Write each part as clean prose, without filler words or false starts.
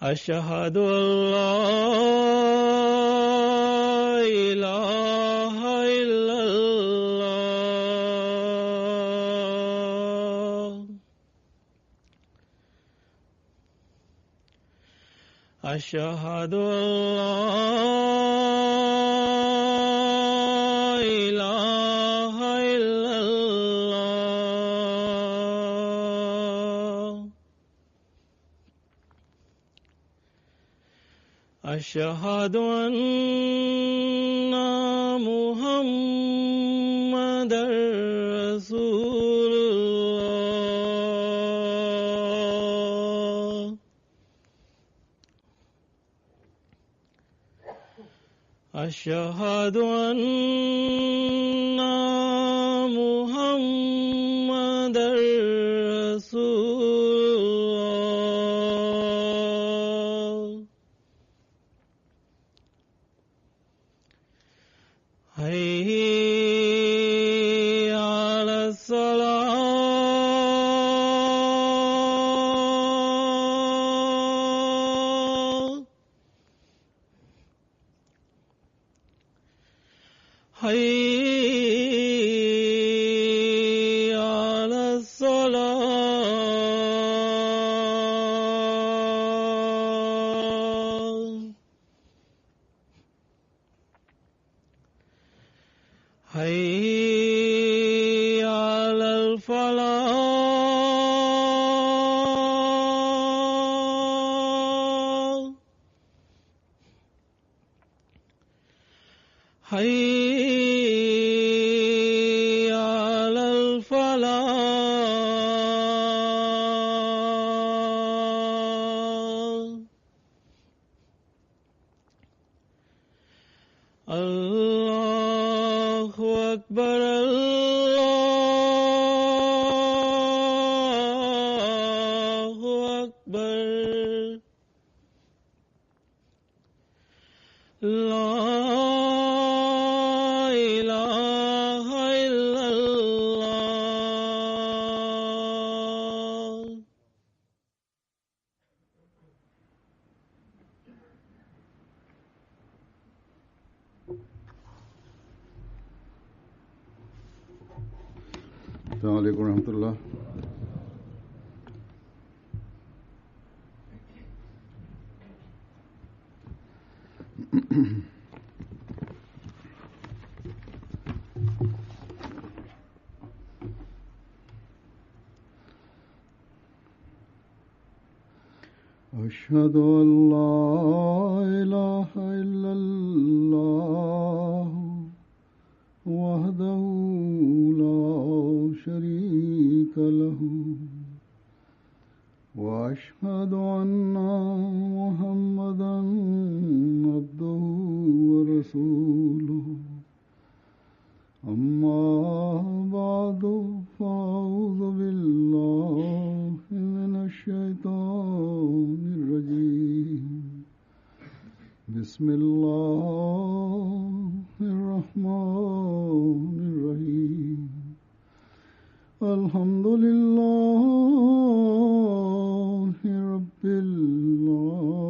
أشهد أن لا إله إلا الله أشهد أن لا إله إلا الله أشهد أن محمدًا رسول الله أشهد أن محمدًا رسول الله حي على الصلاة حي على الصلاة حي على الفلاح حي على الفلاح الله أكبر الله أكبر لا إله إلا الله السلام عليكم ورحمة الله. أشهد أن لا إله إلا الله وحده لا شريك له وأشهد أن محمدًا عبده ورسوله أما بعد فأعوذ بالله من الشيطان الرجيم بسم الله الرحمن الرحيم الحمد لله رب العالمين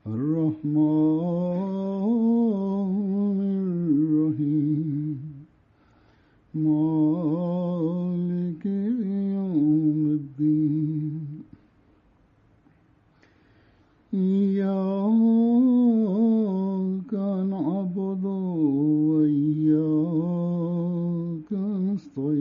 الرحمن الرحيم مالك يوم الدين إياك نعبد وإياك نستعين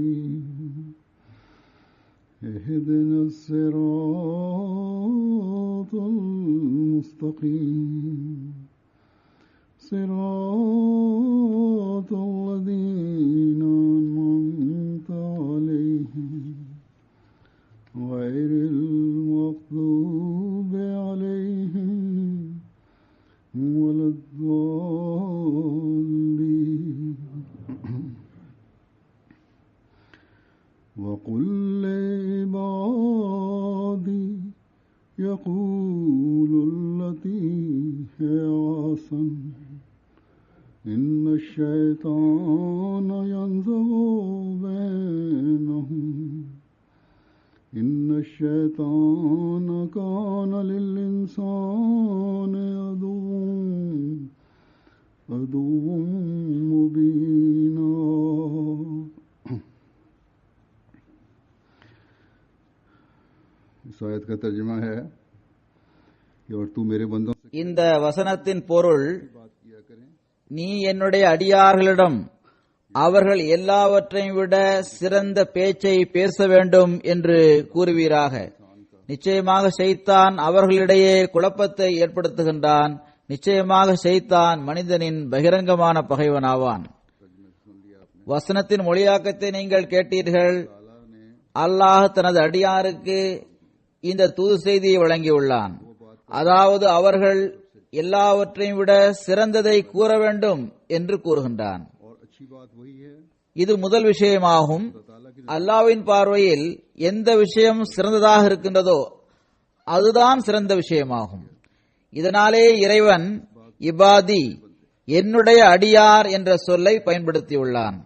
وقل لعبادي يقولوا التي هي أحسن إن الشيطان ينزغ بينهم إن الشيطان كان للإنسان عدوا مبينا. इस आयत का तर्जुमा है कि और तू मेरे बंदों से இந்த வசனத்தின் பொருள், बात किया करें நீ என்னுடைய அடியார்களிடம் அவர்கள் எல்லாவற்றையும் விட சிறந்த பேச்சை பேச வேண்டும் என்று கூறுவீராக. நிச்சயமாக ஷைத்தான் அவர்களிடையே குழப்பத்தை ஏற்படுத்துகின்றான். நிச்சயமாக ஷைத்தான் மனிதனின் பகிரங்கமான பகைவனாவான். வசனத்தின் மொழியாக்கத்தை நீங்கள் கேட்டீர்கள். அல்லாஹ் தனது அடியாருக்கு இந்த தூது செய்தியை வழங்கியுள்ளான். அதாவது அவர்கள் எல்லாவற்றையும் விட சிறந்ததை கூற வேண்டும் என்று கூறுகின்றான். और अच्छी बात वही है இது முதல் விஷயமாகும். அல்லாஹ்வின் பார்வையில் எந்த விஷயம் சிறந்ததாக இருக்கின்றதோ அதுதான் சிறந்த விஷயமாகும். இதனாலே இறைவன் இபாதி, என்னுடைய அடியார் என்ற சொல்லை பயன்படுத்தியுள்ளான்.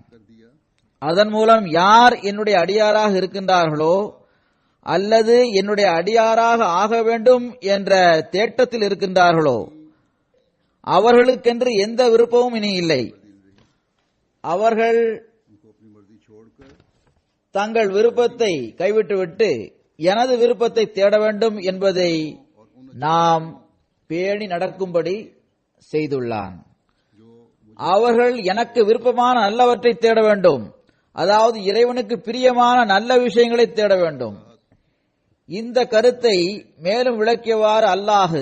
அதன் மூலம் யார் என்னுடைய அடியாராக இருக்கின்றார்களோ அல்லது என்னுடைய அடியாராக ஆக வேண்டும் என்ற தேட்டத்தில் இருக்கின்றார்களோ அவர்களுக்கென்று எந்த விருப்பமும் இனி இல்லை. அவர்கள் தங்கள் விருப்பத்தை கைவிட்டுவிட்டு எனது விருப்பத்தை தேட வேண்டும் என்பதை நாம் பேணி நடக்கும்படி செய்துள்ளான். அவர்கள் எனக்கு விருப்பமான நல்லவற்றை தேட வேண்டும், அதாவது இறைவனுக்கு பிரியமான நல்ல விஷயங்களை தேட வேண்டும். இந்த கருத்தை மேலும் விளக்கியவாறு அல்லாஹ்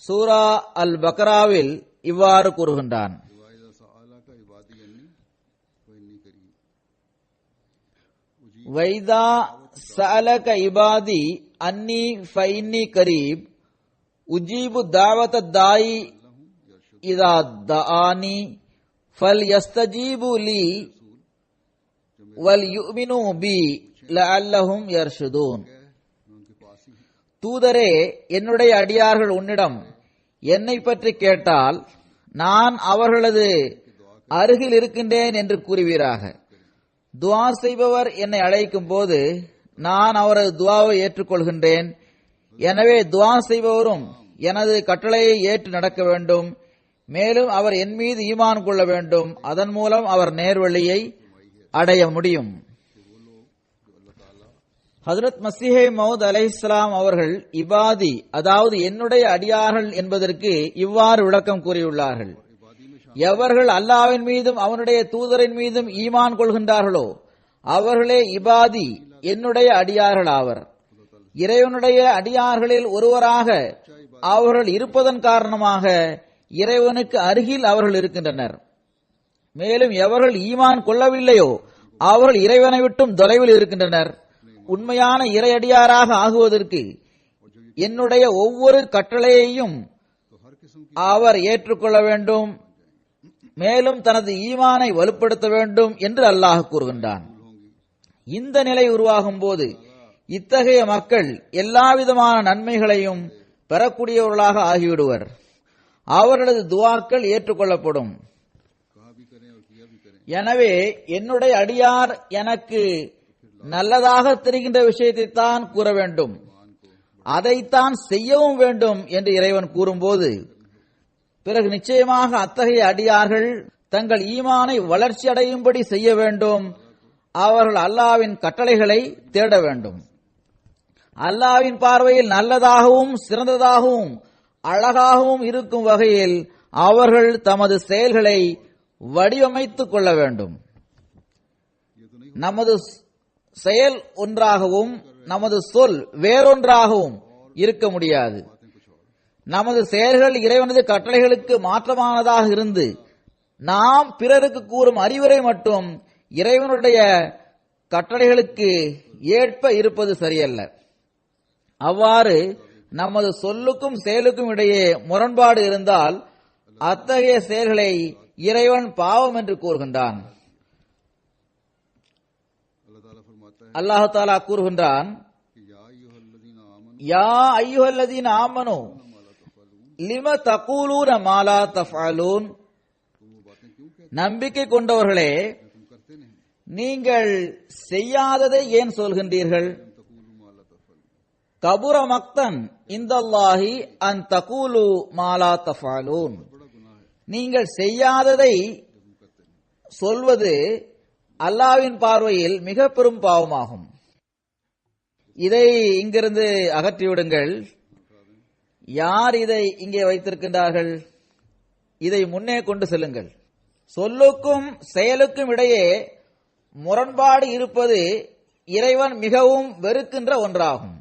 சூரா அல் பக்ராவில் இவ்வாறு கூறுகின்றான். வைதா சஅலக இபாதி அன்னி ஃபைன்னி கரீப் உஜீபு தாவத தாயி இதா தஆனி ஃபல் யஸ்தஜீபு லி வல் யுமினு பி லஅல்லஹும் யர்ஷுதூன். தூதரே, என்னுடைய அடியார்கள் உன்னிடம் என்னை பற்றி கேட்டால் நான் அவர்களது அருகில் இருக்கின்றேன் என்று கூறுவீராக. துஆ செய்பவர் என்னை அழைக்கும் போது நான் அவரது துஆவை ஏற்றுக்கொள்கின்றேன். எனவே துஆ செய்பவரும் எனது கட்டளையை ஏற்று நடக்க வேண்டும். மேலும் அவர் என் மீது ஈமான் கொள்ள வேண்டும். அதன் மூலம் அவர் நேர்வழியை அடைய முடியும். ஹஜ்ரத் மஸீஹே மவ்ஊத் அலைஹிஸ்ஸலாம் அவர்கள் இபாதி, அதாவது என்னுடைய அடியார்கள் என்பதற்கு இவ்வாறு விளக்கம் கூறியுள்ளார்கள். எவர்கள் அல்லாஹ்வின் மீதும் அவனுடைய தூதரின் மீதும் ஈமான் கொள்கின்றார்களோ அவர்களே இபாதி, என்னுடைய அடியார்கள் ஆவர். இறைவனுடைய அடியார்களில் ஒருவராக அவர்கள் இருப்பதன் காரணமாக இறைவனுக்கு அருகில் அவர்கள் இருக்கின்றனர். மேலும் எவர்கள் ஈமான் கொள்ளவில்லையோ அவர்கள் இறைவனை விட்டும் தொலைவில் இருக்கின்றனர். உண்மையான இறையடியாராக ஆகுவதற்கு என்னுடைய ஒவ்வொரு கட்டளையையும் அவர் ஏற்றுக்கொள்ள வேண்டும். மேலும் தனது ஈமானை வலுப்படுத்த வேண்டும் என்று அல்லாஹ் கூறுகின்றான். இந்த நிலை உருவாகும் போது இத்தகைய மக்கள் எல்லாவிதமான நன்மைகளையும் பெறக்கூடியவர்களாக ஆகிவிடுவர். அவர்களது துஆக்கள் ஏற்றுக்கொள்ளப்படும். எனவே என்னுடைய அடியார் எனக்கு நல்லதாக தெரிகின்ற விஷயத்தை தான் கூற வேண்டும், அதைத்தான் செய்யவும் வேண்டும் என்று இறைவன் கூறும்போது பிறகு நிச்சயமாக அத்தகைய அடியார்கள் தங்கள் ஈமானை வளர்ச்சி அடையும்படி செய்ய வேண்டும். அவர்கள் அல்லாஹ்வின் கட்டளைகளை தேட வேண்டும். அல்லாஹ்வின் பார்வையில் நல்லதாகவும் சிறந்ததாகவும் அழகாகவும் இருக்கும் வகையில் அவர்கள் தமது செயல்களை வடிவமைத்துக் கொள்ள வேண்டும். நமது செயல் ஒன்றாகவும் நமது சொல் வேறொன்றாகவும் இருக்க முடியாது. நமது செயல்கள் இறைவனது கட்டளைகளுக்கு மாற்றமானதாக இருந்து நாம் பிறருக்கு கூறும் அறிவுரை மட்டும் இறைவனுடைய கட்டளைகளுக்கு ஏற்ப இருப்பது சரியல்ல. அவ்வாறு நமது சொல்லுக்கும் செயலுக்கும் இடையே முரண்பாடு இருந்தால் அத்தகைய செயல்களை இறைவன் பாவம் என்று கூறுகின்றான். अल्लाह ताला फरमाता है அல்லாஹ் தாலா கூறுகின்றான், कि या अय्युहल्लज़ीना आमनू யா அய்யுஹல்லதீன ஆமனு मा ला तफ़अलून, லிம தகூலூன மா லா தஃஅலூன். तुम वो बातें क्यों कहते நம்பிக்கை கொண்டவர்களே, हैं तुम करते नहीं, நீங்கள் செய்யாததை ஏன் சொல்கின்றீர்கள்? तुम तक़ूलू मा ला तफ़अलून, கபுர மக்தன் இந்தல்லாஹி அன் தகூலு மா லா தஃஅலூன். बड़ा गुनाह है நீங்கள் செய்யாததை जो तुम करते नहीं। சொல்வது அல்லாஹ்வின் பார்வையில் மிக பெரும் பாவமாகும். இதை இங்கிருந்து அகற்றிவிடுங்கள். யார் இதை இங்கே வைத்திருக்கின்றார்கள்? இதை முன்னே கொண்டு செல்லுங்கள். சொல்லுக்கும் செயலுக்கும் இடையே முரண்பாடு இருப்பது இறைவன் மிகவும் வெறுக்கின்ற ஒன்றாகும்.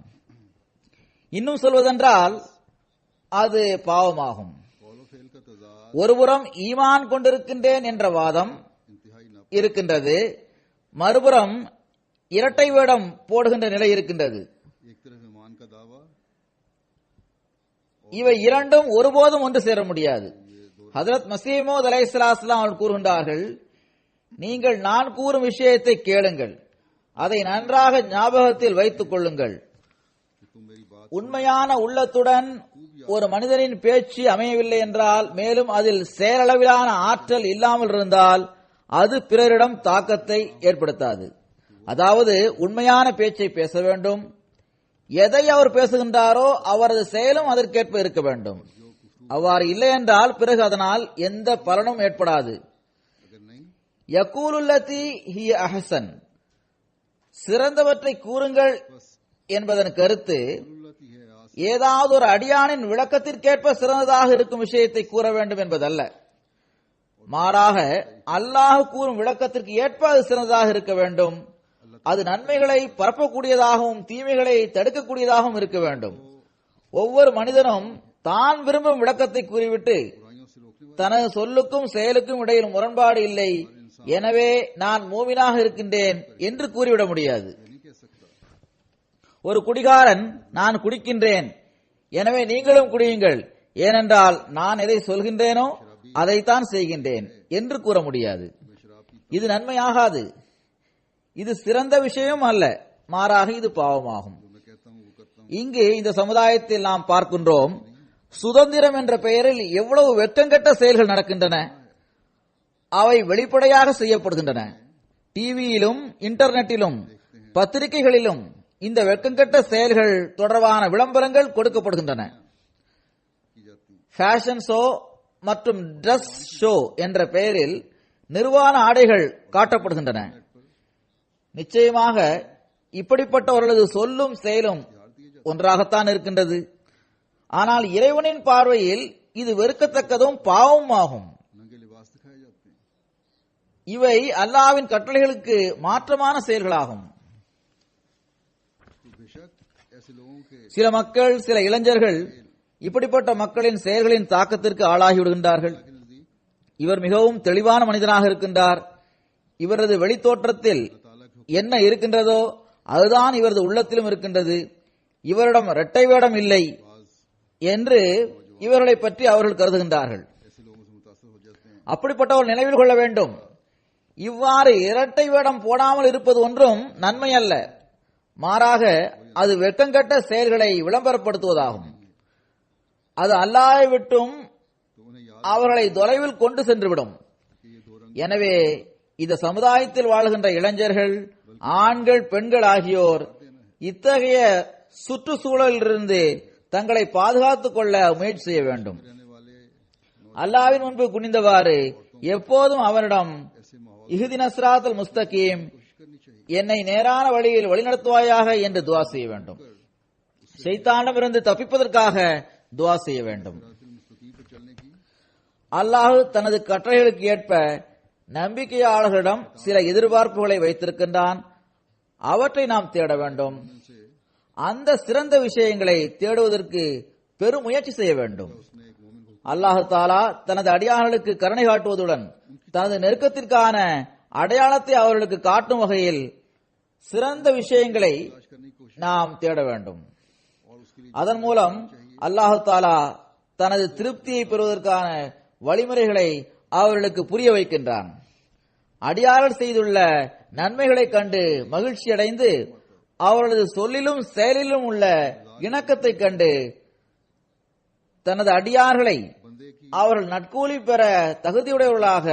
இன்னும் சொல்வதென்றால் அது பாவமாகும். कौल फेल का तज़ाद ஒருபுறம் ஈமான் கொண்டிருக்கின்றேன் என்ற வாதம் इंतहाई ना, இருக்கின்றது, மறுபுறம் இரட்டை வேடம் போடுகின்ற நிலை இருக்கின்றது. एक तरफ ईमान का दावा, இவை இரண்டும் ஒருபோதும் ஒன்று சேர முடியாது. ஹஜ்ரத் மஸீமூத் அலைஹிஸ்ஸலாம் அவர்கள் கூறுகின்றார்கள், நீங்கள் நான் கூறும் விஷயத்தை கேளுங்கள், அதை நன்றாக ஞாபகத்தில் வைத்துக் கொள்ளுங்கள். कि तुम मेरी बात உண்மையான உள்ளத்துடன் ஒரு மனிதனின் பேச்சு அமையவில்லை என்றால், மேலும் அதில் செயலளவிலான ஆற்றல் இல்லாமல் இருந்தால் அது பிறரிடம் தாக்கத்தை ஏற்படுத்தாது. அதாவது உண்மையான பேச்சை பேச வேண்டும். எதை அவர் பேசுகின்றாரோ அவரது செயலும் அதற்கேற்ப இருக்க வேண்டும். அவ்வாறு இல்லை என்றால் பிறகு அதனால் எந்த பலனும் ஏற்படாது. अगर नहीं யகூலுல்லதி ஹிய அஹ்சன், சிறந்தவற்றை கூறுங்கள் என்பதன் கருத்து उल्लती है आस ஏதாவது ஒரு அடியானின் விளக்கத்திற்கேற்ப சிறந்ததாக இருக்கும் விஷயத்தை கூற வேண்டும் என்பதல்ல. மாறாக அல்லாஹ் கூறும் விளக்கத்திற்கு ஏற்ப அது சிறந்ததாக இருக்க வேண்டும். அது நன்மைகளை பரப்பக்கூடியதாகவும் தீமைகளை தடுக்கக்கூடியதாகவும் இருக்க வேண்டும். ஒவ்வொரு மனிதனும் தான் விரும்பும் விளக்கத்தை கூறிவிட்டு बुराइयों से रोकने தனது சொல்லுக்கும் செயலுக்கும் இடையில் முரண்பாடு இல்லை, எனவே நான் மூமினாக இருக்கின்றேன் என்று கூறிவிட முடியாது. वाला नहीं कह सकता। ஒரு குடிகாரன் நான் குடிக்கின்றேன், எனவே நீங்களும் குடியுங்கள், ஏனென்றால் நான் எதை சொல்கின்றேனோ அதைத்தான் செய்கின்றேன் என்று கூற முடியாது. मैं शराब पीता இது நன்மையாகாது. இது சிறந்த விஷயம் அல்ல, மாறாக இது பாவமாகும். हूं, मैं कहता हूँ वो करता हूँ, இங்கு இந்த சமுதாயத்தில் நாம் பார்க்கின்றோம், சுதந்திரம் என்ற பெயரில் எவ்வளவு வெட்கங்கெட்ட செயல்கள் நடக்கின்றன. அவை வெளிப்படையாக செய்யப்படுகின்றன. டிவியிலும் இன்டர்நெட்டிலும் பத்திரிகைகளிலும் இந்த வெட்கங்கெட்ட செயல்கள் தொடர்பான விளம்பரங்கள் கொடுக்கப்படுகின்றன. की जाती है। ஃபேஷன் ஷோ மற்றும் டிரஸ் ஷோ என்ற பெயரில் நிர்வாண ஆடைகள் காட்டப்படுகின்றன. நிச்சயமாக இப்படிப்பட்டவர்களது சொல்லும் செயலும் ஒன்றாகத்தான் இருக்கின்றது. ஆனால் இறைவனின் பார்வையில் இது வெறுக்கத்தக்கதும் பாவமாகும். नंगे लिबास दिखाए जाते हैं। இவை அல்லாஹ்வின் கட்டளைகளுக்கு மாற்றமான செயல்களாகும். तो बेशक ऐसे लोगों के சில மக்கள், சில இளைஞர்கள் இப்படிப்பட்ட மக்களின் செயல்களின் தாக்கத்திற்கு ஆளாகிவிடுகின்றார்கள். नजदीक இவர் மிகவும் தெளிவான மனிதனாக இருக்கின்றார், இவரது வெளித்தோற்றத்தில் என்ன இருக்கின்றதோ அதுதான் இவரது உள்ளத்திலும் இருக்கின்றது, இவரிடம் இரட்டை வேடம் இல்லை என்று இவர்களை பற்றி அவர்கள் கருதுகின்றார்கள். ऐसे लोगों से मुतासर हो जाते हैं। அப்படிப்பட்டவர் நினைவில் கொள்ள வேண்டும், இவ்வாறு இரட்டை வேடம் போடாமல் இருப்பது ஒன்றும் நன்மை அல்ல, மாறாக அது வெட்கங்கெட்ட செயல்களை விளம்பரப்படுத்துவதாகும். அது அல்லாஹ்வை விட்டும் तो उन्हें याद அவர்களை தொலைவில் கொண்டு சென்றுவிடும். कि ये दो रंग எனவே இந்த சமுதாயத்தில் வாழ்கின்ற இளைஞர்கள், ஆண்கள், பெண்கள் ஆகியோர் இத்தகைய சுற்றுச்சூழலிலிருந்து தங்களை பாதுகாத்துக் கொள்ள முயற்சி செய்ய வேண்டும். रहने वाले அல்லாஹ்வின் முன்பு குனிந்தவாறு எப்போதும் அவரிடம் ऐसे माहौल இஹ்தின ஸிராத்தல் முஸ்தகீம், कोशिश करनी चाहिए। என்னை நேரான வழியில் வழிநடத்துவாயாக என்று துஆ செய்ய வேண்டும். ஷைத்தானிடமிருந்து தப்பிப்பதற்காக துஆ செய்ய வேண்டும். सिरातुल मुस्तकीम पर चलने की அல்லாஹ் தனது கட்டளைகளுக்கு ஏற்ப நம்பிக்கையாளர்களிடம் சில எதிர்பார்ப்புகளை வைத்திருக்கின்றான். அவற்றை நாம் தேட வேண்டும். से அந்த சிறந்த விஷயங்களை தேடுவதற்கு பெரும் முயற்சி செய்ய வேண்டும். उसने एक मोमिन को அல்லாஹ் தாலா தனது அடியார்களுக்கு கருணை காட்டுவதுடன் தனது நெருக்கத்திற்கான அடையாளத்தை அவர்களுக்கு காட்டும் வகையில் சிறந்த விஷயங்களை तलाश करने की कोशिश நாம் தேட வேண்டும். और उसके लिए அதன் மூலம் அல்லாஹ் தாலா தனது திருப்தியை பெறுவதற்கான வழிமுறைகளை அவர்களுக்கு புரிய வைக்கின்றான். அடியார்கள் செய்துள்ள நன்மைகளை கண்டு மகிழ்ச்சி அடைந்து அவர்களது சொல்லிலும் செயலிலும் உள்ள இணக்கத்தை கண்டு தனது அடியார்களை அவர்கள் நட்கூலி பெற தகுதியுடையவர்களாக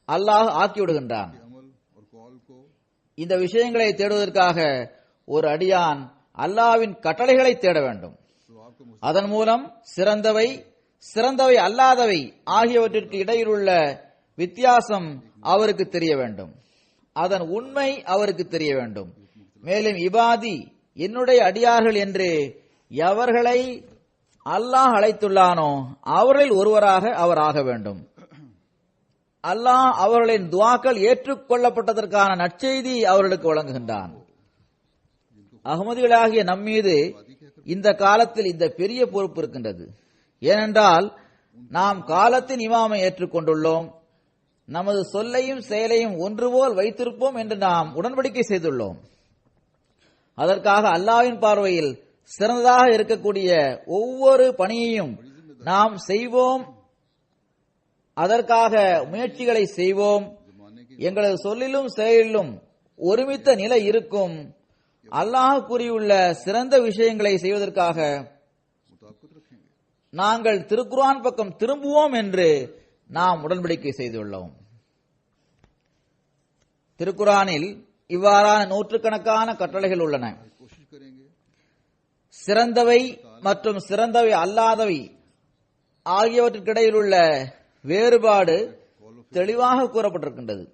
அல்லாஹ் ஆக்கிவிடுகின்றான். இந்த விஷயங்களை தேடுவதற்காக ஒரு அடியான் அல்லாஹ்வின் கட்டளைகளை தேட வேண்டும். அதன் மூலம் சிறந்தவை சிறந்தவை அல்லாதவை ஆகியவற்றிற்கு இடையில் உள்ள வித்தியாசம் அவருக்கு தெரிய வேண்டும். அதன் உண்மை அவருக்கு தெரிய வேண்டும். மேலும் இபாதி என்னுடைய அடியார்கள் என்று எவர்களை அல்லாஹ் அழைத்துள்ளானோ அவர்களில் ஒருவராக அவர் ஆக வேண்டும். அல்லாஹ் அவர்களின் துஆக்கள் ஏற்றுக்கொள்ளப்பட்டதற்கான நற்செய்தி அவர்களுக்கு வழங்குகின்றான். அகமதிகளாகிய நம்மீது இந்த காலத்தில் இந்த பெரிய பொறுப்பு இருக்கின்றது. ஏனென்றால் நாம் காலத்தின் இமாமை ஏற்றுக்கொண்டுள்ளோம். நமது சொல்லையும் செயலையும் ஒன்றுபோல் வைத்திருப்போம் என்று நாம் உடன்படிக்கை செய்துள்ளோம். அதற்காக அல்லாஹ்வின் பார்வையில் சிறந்ததாக இருக்கக்கூடிய ஒவ்வொரு பணியையும் நாம் செய்வோம். அதற்காக முயற்சிகளை செய்வோம். எங்களது சொல்லிலும் செயலிலும் ஒருமித்த நிலை இருக்கும். அல்லாஹ் கூறியுள்ள சிறந்த விஷயங்களை செய்வதற்காக நாங்கள் திருக்குர்ஆன் பக்கம் திரும்புவோம் என்று நாம் உடன்படிக்கை செய்துள்ளோம். திருக்குர்ஆனில் இவ்வாறான நூற்றுக்கணக்கான கட்டளைகள் உள்ளன. சிறந்தவை மற்றும் சிறந்தவை அல்லாதவை ஆகியவற்றுக்கிடையில் உள்ள வேறுபாடு தெளிவாக கூறப்பட்டிருக்கின்றது.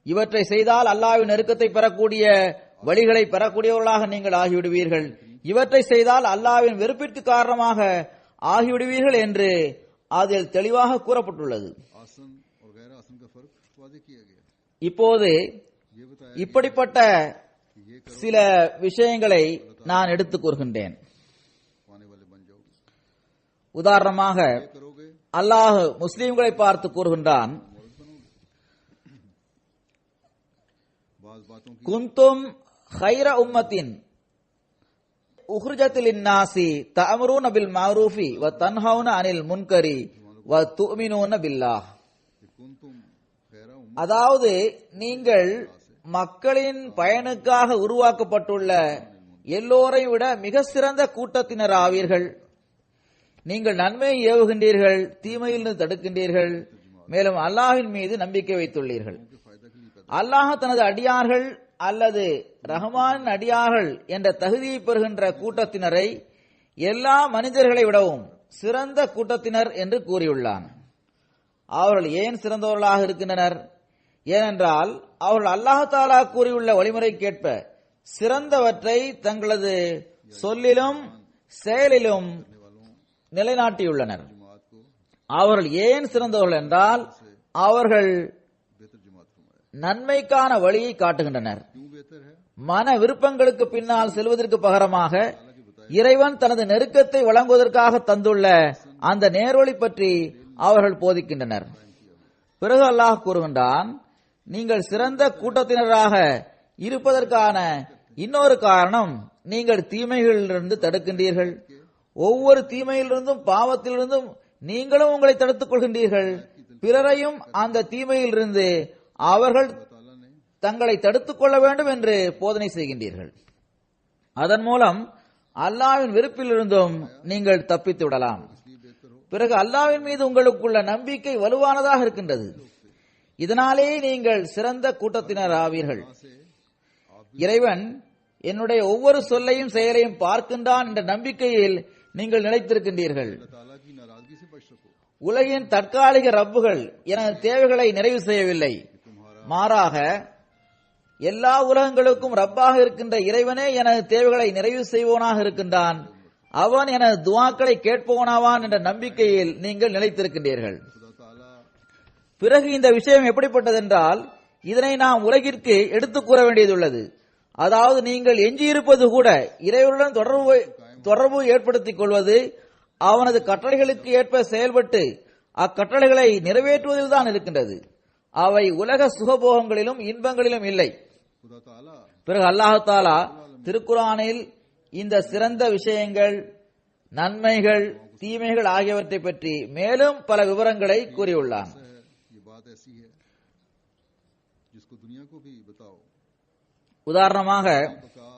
இவற்றை செய்தால் அல்லாஹ்வின் நெருக்கத்தை பெறக்கூடிய வழிகளை பெறக்கூடியவர்களாக நீங்கள் ஆகிவிடுவீர்கள். இவற்றை செய்தால் அல்லாஹ்வின் வெறுப்பிற்கு காரணமாக ஆகிவிடுவீர்கள் என்று அதில் தெளிவாக கூறப்பட்டுள்ளது. இப்போது இப்படிப்பட்ட சில விஷயங்களை நான் எடுத்துக் கூறுகின்றேன். உதாரணமாக அல்லாஹ் முஸ்லிம்களை பார்த்து கூறுகின்றான், குந்தும் خير أمة أخرجت للناس تأمرون بالمعروف وتنهون عن المنكر وتؤمنون بالله. அதாவது நீங்கள் மக்களின் பயனுக்காக உருவாக்கப்பட்டுள்ள எல்லோரையும் விட மிக சிறந்த கூட்டத்தினர் ஆவீர்கள். நீங்கள் நன்மையை ஏவுகின்றீர்கள், தீமையிலிருந்து தடுக்கின்றீர்கள், மேலும் அல்லாஹ்வின் மீது நம்பிக்கை வைத்துள்ளீர்கள். அல்லாஹ் தனது அடியார்கள் அல்லது ரஹ்மான் அடியார்கள் என்ற தகுதியை பெறுகின்ற கூட்டத்தினரை எல்லா மனிதர்களை விடவும் சிறந்த கூட்டத்தினர் என்று கூறியுள்ளான். அவர்கள் ஏன் சிறந்தவர்களாக இருக்கின்றனர்? ஏனென்றால் அவர்கள் அல்லாஹ் தஆலா கூறியுள்ள வழிமுறைக்கேற்ப சிறந்தவற்றை தங்களது சொல்லிலும் செயலிலும் நிலைநாட்டியுள்ளனர். அவர்கள் ஏன் சிறந்தவர்கள் என்றால் அவர்கள் நன்மைக்கான வழியை காட்டுகின்றனர். மன விருப்பங்களுக்கு பின்னால் செல்வதற்கு பகரமாக இறைவன் தனது நெருக்கத்தை வழங்குவதற்காக தந்துள்ள அந்த நேர்வழி பற்றி அவர்கள் போதிக்கின்றனர். பிறகு அல்லாஹ் கூறுகின்றான், நீங்கள் சிறந்த கூட்டத்தினராக இருப்பதற்கான இன்னொரு காரணம் நீங்கள் தீமைகளிலிருந்து தடுக்கின்றீர்கள். ஒவ்வொரு தீமையிலிருந்தும் பாவத்திலிருந்தும் நீங்களும் உங்களை தடுத்துக் கொள்கின்றீர்கள். பிறரையும் அந்த தீமையிலிருந்து அவர்கள் தங்களை தடுத்துக் கொள்ள வேண்டும் என்று போதனை செய்கின்றீர்கள். அதன் மூலம் அல்லாஹ்வின் வெறுப்பிலிருந்தும் நீங்கள் தப்பித்து விடலாம். பிறகு அல்லாஹ்வின் மீது உங்களுக்குள்ள நம்பிக்கை வலுவானதாக இருக்கின்றது. இதனாலே நீங்கள் சிறந்த கூட்டத்தினர் ஆவீர்கள். இறைவன் என்னுடைய ஒவ்வொரு சொல்லையும் செயலையும் பார்க்கின்றான் என்ற நம்பிக்கையில் நீங்கள் நிலைத்திருக்கின்றீர்கள். உலகின் தற்காலிக ரப்புகள் எனது தேவைகளை நிறைவு செய்யவில்லை, மாறாக எல்லா உலகங்களுக்கும் ரப்பாக இருக்கின்ற இறைவனே எனது தேவைகளை நிறைவு செய்வோனாக இருக்கின்றான். அவன் எனது துஆக்களை கேட்பவனாவான் என்ற நம்பிக்கையில் நீங்கள் நிலைத்திருக்கின்றீர்கள். பிறகு இந்த விஷயம் எப்படிப்பட்டதென்றால் இதனை நாம் உலகிற்கு எடுத்துக் கூற வேண்டியதுள்ளது. அதாவது நீங்கள் எஞ்சியிருப்பது கூட இறைவனுடன் தொடர்பு ஏற்படுத்திக் கொள்வது, அவனது கட்டளைகளுக்கு ஏற்ப செயல்பட்டு அக்கட்டளைகளை நிறைவேற்றுவதில் தான் இருக்கின்றது. அவை உலக சுகபோகங்களிலும் இன்பங்களிலும் இல்லை. பிறகு அல்லாஹ் தஆலா திருக்குர்ஆனில் இந்த சிறந்த விஷயங்கள், நன்மைகள், தீமைகள் ஆகியவற்றை பற்றி மேலும் பல விவரங்களை கூறியுள்ளான். जिसको दुनिया को भी बताओ। உதாரணமாக बका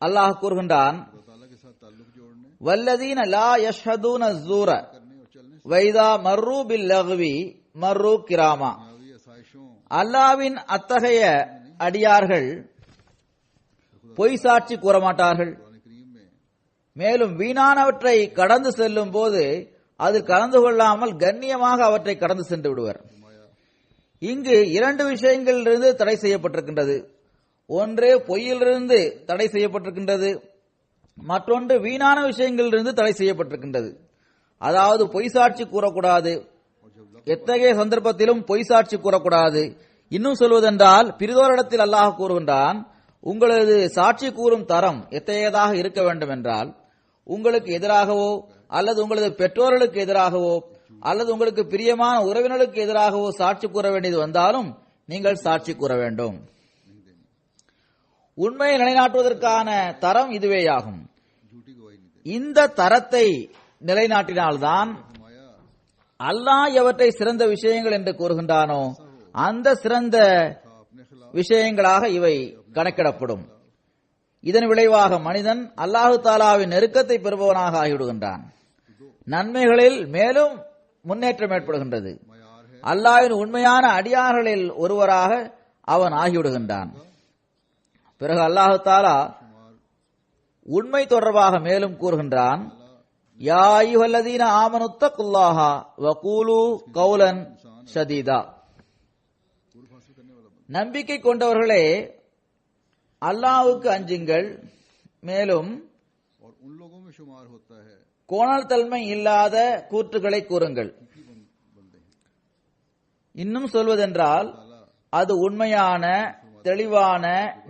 அல்லாஹ் கூறுகின்றான், अल्लाह ताला के साथ ताल्लुक जोड़ने வல்லதீன லா யஷ்ஹதூன ஸூர करने और चलने से வைதா மர்ரு பில் லக்வி மர்ரு கிராமா. दुनियावी आसाइशों அல்லாவின் அத்தகைய அடியார்கள் பொய் சாட்சி கூற மாட்டார்கள். कुरान करीम में மேலும் வீணானவற்றை கடந்து செல்லும் போது அதில் கலந்து கொள்ளாமல் கண்ணியமாக அவற்றை கடந்து சென்று விடுவர். இங்கு இரண்டு விஷயங்களிலிருந்து தடை செய்யப்பட்டிருக்கின்றது. ஒன்று பொய்யிலிருந்து தடை செய்யப்பட்டிருக்கின்றது, மற்றொன்று வீணான விஷயங்களிலிருந்து தடை செய்யப்பட்டிருக்கின்றது. அதாவது பொய் சாட்சி கூறக்கூடாது, எத்தகைய சந்தர்ப்பத்திலும் பொய் சாட்சி கூறக்கூடாது. இன்னும் சொல்வதென்றால் பிரிதோரிடத்தில் அல்லாஹ் கூறுகின்றான், உங்களது சாட்சி கூறும் தரம் எத்தகையதாக இருக்க வேண்டும் என்றால், உங்களுக்கு எதிராகவோ அல்லது உங்களது பெற்றோர்களுக்கு எதிராகவோ அல்லது உங்களுக்கு பிரியமான உறவினர்களுக்கு எதிராகவோ சாட்சி கூற வேண்டியது வந்தாலும் நீங்கள் சாட்சி கூற வேண்டும். உண்மையை நிலைநாட்டுவதற்கான தரம் இதுவேயாகும். झूठी गवाही नहीं இந்த தரத்தை நிலைநாட்டினால்தான் फरमाया அல்லாஹ் எவற்றை சிறந்த விஷயங்கள் என்று கூறுகின்றானோ அந்த சிறந்த अपने खिलाफ விஷயங்களாக இவை கணக்கிடப்படும். இதன் விளைவாக மனிதன் அல்லாஹு தாலாவின் நெருக்கத்தை பெறுபவனாக ஆகிவிடுகின்றான். நன்மைகளில் மேலும் முன்னேற்றம் ஏற்படுகின்றது. मयार है அல்லாஹ்வின் உண்மையான அடியார்களில் ஒருவராக அவன் ஆகிவிடுகின்றான். பிறகு அல்லாஹு தாலா உண்மை தொடர்பாக மேலும் கூறுகின்றான், யா அய்யுஹல்லதீன ஆமனுத்தகுல்லாஹ வகூலு கௌலன் ஷதீதா. पूर्व हासिल करने वाला बंदा நம்பிக்கை கொண்டவர்களே, அல்லாஹ்வுக்கு அஞ்சுங்கள், மேலும் और उन लोगों में शुमार होता है கோணல் தன்மை இல்லாத கூற்றுகளை கூறுங்கள். बंदे हैं। இன்னும் சொல்வதென்றால் அது உண்மையான தெளிவான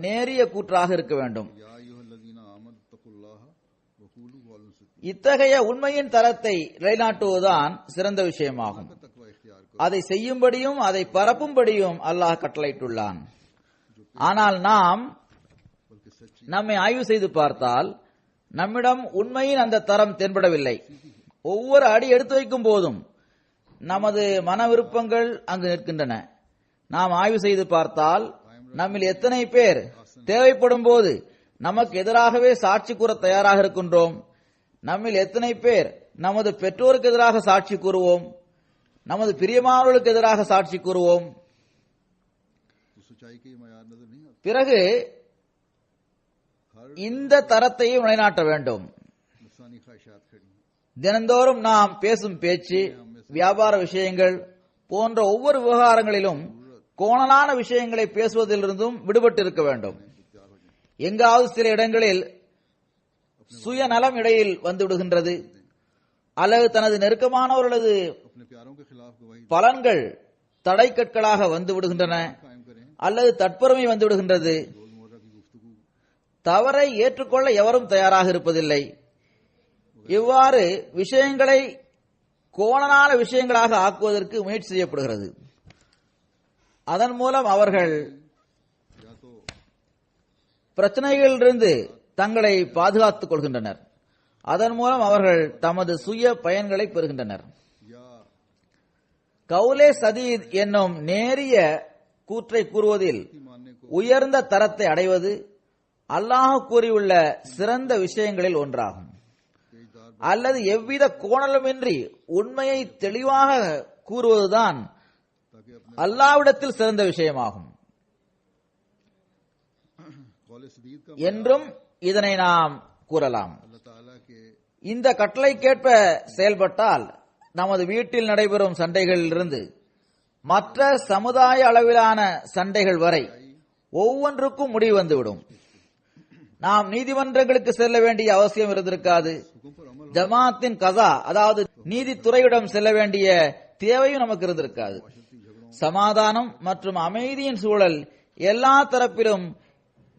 நேரிய கூற்றாக இருக்க வேண்டும். या अय्युहल्लज़ीना आमनु तकुल्लाह वक़ूलू कौलन सदीदा இத்தகைய உண்மையின் தரத்தை நிலைநாட்டுவதுதான் சிறந்த விஷயமாகும். तकवा इख्तियार करो அதை செய்யும்படியும் அதை பரப்பும்படியும் அல்லாஹ் கட்டளையிட்டுள்ளான். ஆனால் நாம் बल्कि सच्ची நம்மை ஆய்வு செய்து பார்த்தால் நம்மிடம் உண்மையின் அந்த தரம் தென்படவில்லை. ஒவ்வொரு அடி எடுத்து வைக்கும் போதும் நமது மன விருப்பங்கள் அங்கு நிற்கின்றன. நாம் ஆய்வு செய்து பார்த்தால் நம்மில் எத்தனை பேர் தேவைப்படும் போது நமக்கு எதிராகவே சாட்சி கூற தயாராக இருக்கின்றோம். நம்மில் எத்தனை பேர் நமது பெற்றோருக்கு எதிராக சாட்சி கூறுவோம், நமது பிரியமானவர்களுக்கு எதிராக சாட்சி கூறுவோம். तो सच्चाई के ये मयार नजर नहीं आते। பிறகு இந்த தரத்தையும் நிலைநாட்ட வேண்டும். नुकसानी ख्वाहिशात खड़ी हैं। தினந்தோறும் நாம் பேசும் பேச்சு, வியாபார விஷயங்கள் போன்ற ஒவ்வொரு விவகாரங்களிலும் கோணலான விஷயங்களை பேசுவதிலிருந்தும் விடுபட்டு இருக்க வேண்டும். எங்காவது சில இடங்களில் சுயநலம் இடையில் வந்துவிடுகின்றது, அல்லது தனது நெருக்கமானவர்களது अपने प्यारों के खिलाफ गवाही பலன்கள் தடை கற்களாக வந்து விடுகின்றன, कायम करें। அல்லது தற்பெருமை வந்து விடுகின்றது. रोजमर्रा की गुफ्तगू தவறை ஏற்றுக்கொள்ள எவரும் தயாராக இருப்பதில்லை. இவ்வாறு விஷயங்களை கோணலான விஷயங்களாக ஆக்குவதற்கு முயற்சி செய்யப்படுகிறது. அதன் மூலம் அவர்கள் या तो பிரச்சனைகளிலிருந்து தங்களை பாதுகாத்துக் கொள்கின்றனர். அதன் மூலம் அவர்கள் தமது சுய பயன்களை பெறுகின்றனர். या கவுலே சதீத் என்னும் நேரிய கூற்றை கூறுவதில் मानने को உயர்ந்த தரத்தை அடைவது அல்லாஹ் கூறியுள்ள சிறந்த விஷயங்களில் ஒன்றாகும். तेजदार அல்லது எவ்வித கோணலுமின்றி உண்மையை தெளிவாக கூறுவதுதான் ताकि अपने அல்லாஹ்விடத்தில் சிறந்த விஷயமாகும் कौले सदीद का என்றும் இதனை நாம் கூறலாம். अल्लाह ताला के இந்த கட்டளைக்கேற்ப செயல்பட்டால் நமது வீட்டில் நடைபெறும் சண்டைகளிலிருந்து மற்ற சமுதாய அளவிலான சண்டைகள் வரை ஒவ்வொன்றுக்கும் முடிவு வந்துவிடும். நாம் நீதிமன்றங்களுக்கு செல்ல வேண்டிய அவசியம் இருந்திருக்காது. हुक्म पर अमल ஜமாத்தின் கஸா அதாவது நீதித்துறையிடம் செல்ல வேண்டிய தேவையும் நமக்கு இருந்திருக்காது. சமாதானம் மற்றும் அமைதியின் சூழல் எல்லா தரப்பிலும்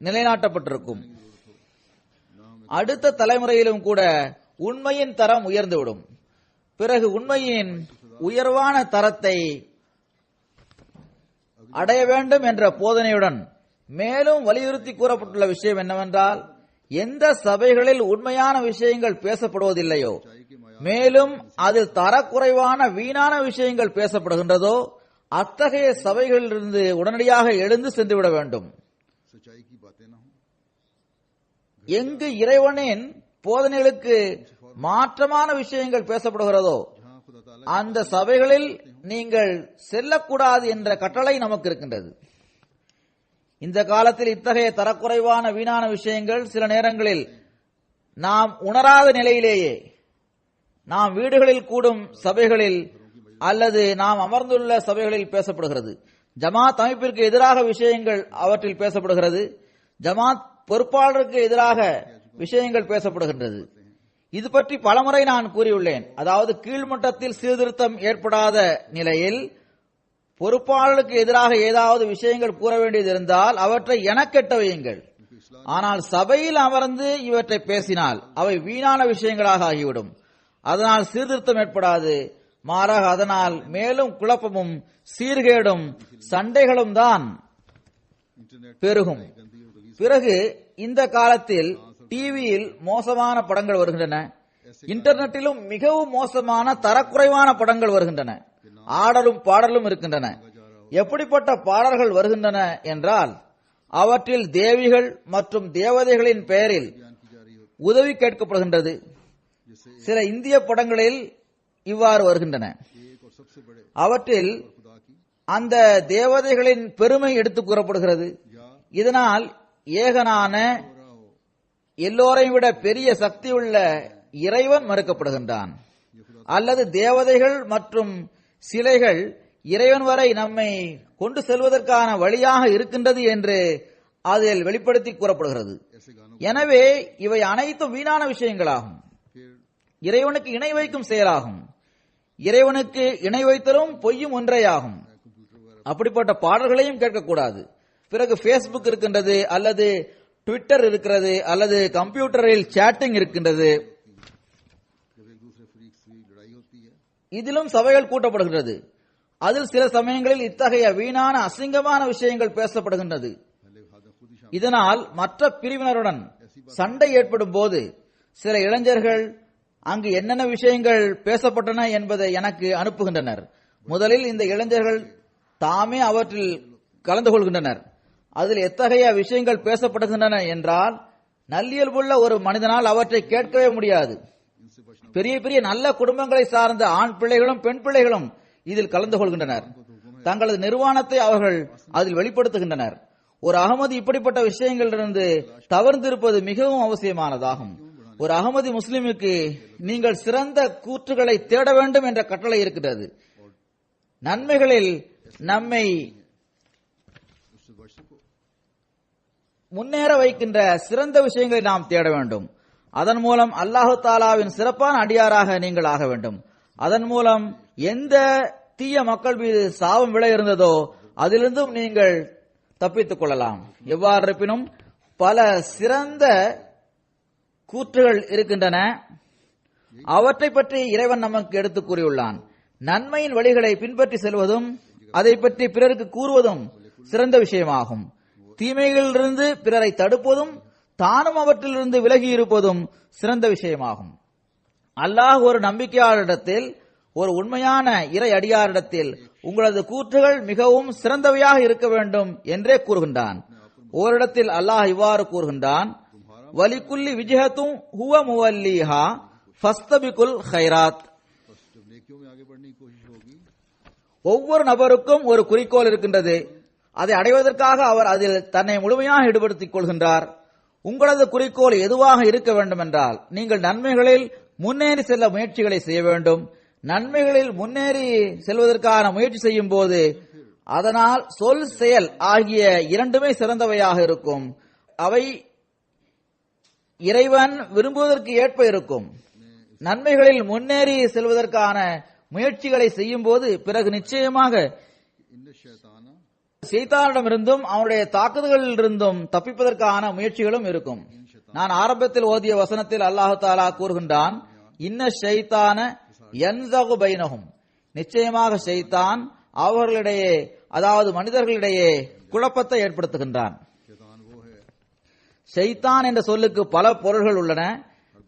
நிலைநாட்டப்பட்டிருக்கும். அடுத்த தலைமுறையிலும் கூட உண்மையின் தரம் உயர்ந்துவிடும். பிறகு உண்மையின் உயர்வான தரத்தை அடைய வேண்டும் என்ற போதனையுடன் மேலும் வலியுறுத்தி கூறப்பட்டுள்ள விஷயம் என்னவென்றால், எந்த சபைகளில் உண்மையான விஷயங்கள் பேசப்படுவதில்லையோ, மேலும் அதில் தரக்குறைவான வீணான விஷயங்கள் பேசப்படுகின்றதோ அத்தகைய சபைகளிலிருந்து உடனடியாக எழுந்து சென்றுவிட வேண்டும். सच्चाई की बातें ना हो, எங்கு இறைவனின் போதனைகளுக்கு மாற்றமான விஷயங்கள் பேசப்படுகிறதோ जहां खुदा ताला அந்த சபைகளில் நீங்கள் செல்லக்கூடாது என்ற கட்டளை நமக்கு இருக்கின்றது. இந்த காலத்தில் இத்தகைய தரக்குறைவான வீணான விஷயங்கள் சில நேரங்களில் நாம் உணராத நிலையிலேயே நாம் வீடுகளில் கூடும் சபைகளில் அல்லது நாம் அமர்ந்துள்ள சபைகளில் பேசப்படுகிறது. ஜமாத் அமைப்பிற்கு எதிராக விஷயங்கள் அவற்றில் பேசப்படுகிறது. ஜமாத் பொறுப்பாளருக்கு எதிராக விஷயங்கள் பேசப்படுகின்றது. இது பற்றி பலமுறை நான் கூறியுள்ளேன். அதாவது கீழ்மட்டத்தில் சீர்திருத்தம் ஏற்படாத நிலையில் பொறுப்பாளருக்கு எதிராக ஏதாவது விஷயங்கள் கூற வேண்டியது இருந்தால் அவற்றை எனக்கெட்ட வையுங்கள். ஆனால் சபையில் அமர்ந்து இவற்றை பேசினால் அவை வீணான விஷயங்களாக ஆகிவிடும். அதனால் சீர்திருத்தம் ஏற்படாது. மாறாக அதனால் மேலும் குழப்பமும் சீர்கேடும் சண்டைகளும் தான் பெருகும். பிறகு இந்த காலத்தில் டிவியில் மோசமான படங்கள் வருகின்றன, இன்டர்நெட்டிலும் மிகவும் மோசமான தரக்குறைவான படங்கள் வருகின்றன, ஆடலும் பாடலும் இருக்கின்றன. எப்படிப்பட்ட பாடல்கள் வருகின்றன என்றால் அவற்றில் தேவிகள் மற்றும் தேவதைகளின் பெயரில் உதவி கேட்கப்படுகின்றது. சில இந்திய படங்களில் இவ்வாறு வருகின்றன. அவற்றில் அந்த தேவதைகளின் பெருமை எடுத்துக் கூறப்படுகிறது. இதனால் ஏகனான எல்லோரையும் விட பெரிய சக்தி உள்ள இறைவன் மறுக்கப்படுகின்றான். அல்லது தேவதைகள் மற்றும் சிலைகள் இறைவன் வரை நம்மை கொண்டு செல்வதற்கான வழியாக இருக்கின்றது என்று அதில் வெளிப்படுத்தி கூறப்படுகிறது. எனவே இவை அனைத்தும் வீணான விஷயங்களாகும். இறைவனுக்கு இணை வைக்கும் செயலாகும். இறைவனுக்கு இணை வைத்தலும் பொய்யும் ஒன்றேயாகும். அப்படிப்பட்ட பாடல்களையும் கேட்கக்கூடாது. பிறகு பேஸ்புக் இருக்கின்றது, அல்லது ட்விட்டர் இருக்கிறது, அல்லது கம்ப்யூட்டரில் சேட்டிங் இருக்கின்றது. இதிலும் சபைகள் கூட்டப்படுகின்றது. அதில் சில சமயங்களில் இத்தகைய வீணான அசிங்கமான விஷயங்கள் பேசப்படுகின்றது. இதனால் மற்ற பிரிவினருடன் சண்டை ஏற்படும் போது சில இளைஞர்கள் அங்கு என்னென்ன விஷயங்கள் பேசப்பட்டன என்பதை எனக்கு அனுப்புகின்றனர். முதலில் இந்த இளைஞர்கள் தாமே அவற்றில் கலந்து கொள்கின்றனர். அதில் எத்தகைய விஷயங்கள் பேசப்படுகின்றன என்றால் நல்லியல்புள்ள ஒரு மனிதனால் அவற்றை கேட்கவே முடியாது. பெரிய பெரிய நல்ல குடும்பங்களை சார்ந்த ஆண் பிள்ளைகளும் பெண் பிள்ளைகளும் இதில் கலந்து கொள்கின்றனர். தங்களது நிர்வாணத்தை அவர்கள் அதில் வெளிப்படுத்துகின்றனர். ஒரு அகமதி இப்படிப்பட்ட விஷயங்களிலிருந்து தவிர்த்திருப்பது மிகவும் அவசியமானதாகும். ஒரு அகமதி முஸ்லிமுக்கு நீங்கள் சிறந்த கூற்றுகளை தேட வேண்டும் என்ற கட்டளை இருக்கிறது. நன்மைகளில் நம்மை முன்னேற வைக்கின்ற சிறந்த விஷயங்களை நாம் தேட வேண்டும். அதன் மூலம் அல்லாஹு தாலாவின் சிறப்பான அடியாராக நீங்கள் ஆக வேண்டும். அதன் மூலம் எந்த தீய மக்கள் மீது சாபம் விழ இருந்ததோ அதிலிருந்தும் நீங்கள் தப்பித்துக் கொள்ளலாம். எவ்வாறு இருப்பினும் பல சிறந்த கூற்றுகள் இருக்கின்றன. அவற்றை பற்றி இறைவன் நமக்கு எடுத்துக் கூறியுள்ளான். நன்மையின் வழிகளை பின்பற்றி செல்வதும் அதை பற்றி பிறருக்கு கூறுவதும் சிறந்த விஷயமாகும். தீமைகளிலிருந்து பிறரை தடுப்பதும் தானும் அவற்றிலிருந்து விலகி இருப்பதும் சிறந்த விஷயமாகும். அல்லாஹ் ஒரு நம்பிக்கையாளரிடத்தில், ஒரு உண்மையான இறை அடியாரிடத்தில் உங்களது கூற்றுகள் மிகவும் சிறந்தவையாக இருக்க வேண்டும் என்றே கூறுகின்றான். ஓரிடத்தில் அல்லாஹ் இவ்வாறு கூறுகின்றான், வலிக்குல்லி விஜஹத்தும் ஹுவ முவல்லிஹா ஃபஸ்தபிகுல் கைராத். ஒவ்வொரு நபருக்கும் ஒரு குறிக்கோள் இருக்கின்றது. அதை அடைவதற்காக அவர் அதில் தன்னை முழுமையாக ஈடுபடுத்திக் கொள்கின்றார். உங்களது குறிக்கோள் எதுவாக இருக்க வேண்டும் என்றால் நீங்கள் நன்மைகளில் முன்னேறி செல்ல முயற்சிகளை செய்ய வேண்டும். நன்மைகளில் முன்னேறி செல்வதற்கான முயற்சி செய்யும் போது அதனால் சொல் செயல் ஆகிய இரண்டுமே சிறந்தவையாக இருக்கும். அவை இறைவன் விரும்புவதற்கு ஏற்ப இருக்கும். நன்மைகளில் முன்னேறி செல்வதற்கான முயற்சிகளை செய்யும் போது பிறகு நிச்சயமாக ஷைத்தானிடமிருந்தும் அவனுடைய தாக்குதல்களில் இருந்தும் தப்பிப்பதற்கான முயற்சிகளும் இருக்கும். நான் ஆரம்பத்தில் ஓதிய வசனத்தில் அல்லாஹு தாலா கூறுகின்றான், இன்ன ஷைத்தான யன்ஸகு பைனஹும், நிச்சயமாக ஷைத்தான் அவர்களிடையே, அதாவது மனிதர்களிடையே குழப்பத்தை ஏற்படுத்துகின்றான். ஷைத்தான் என்ற சொல்லுக்கு பல பொருள்கள் உள்ளன.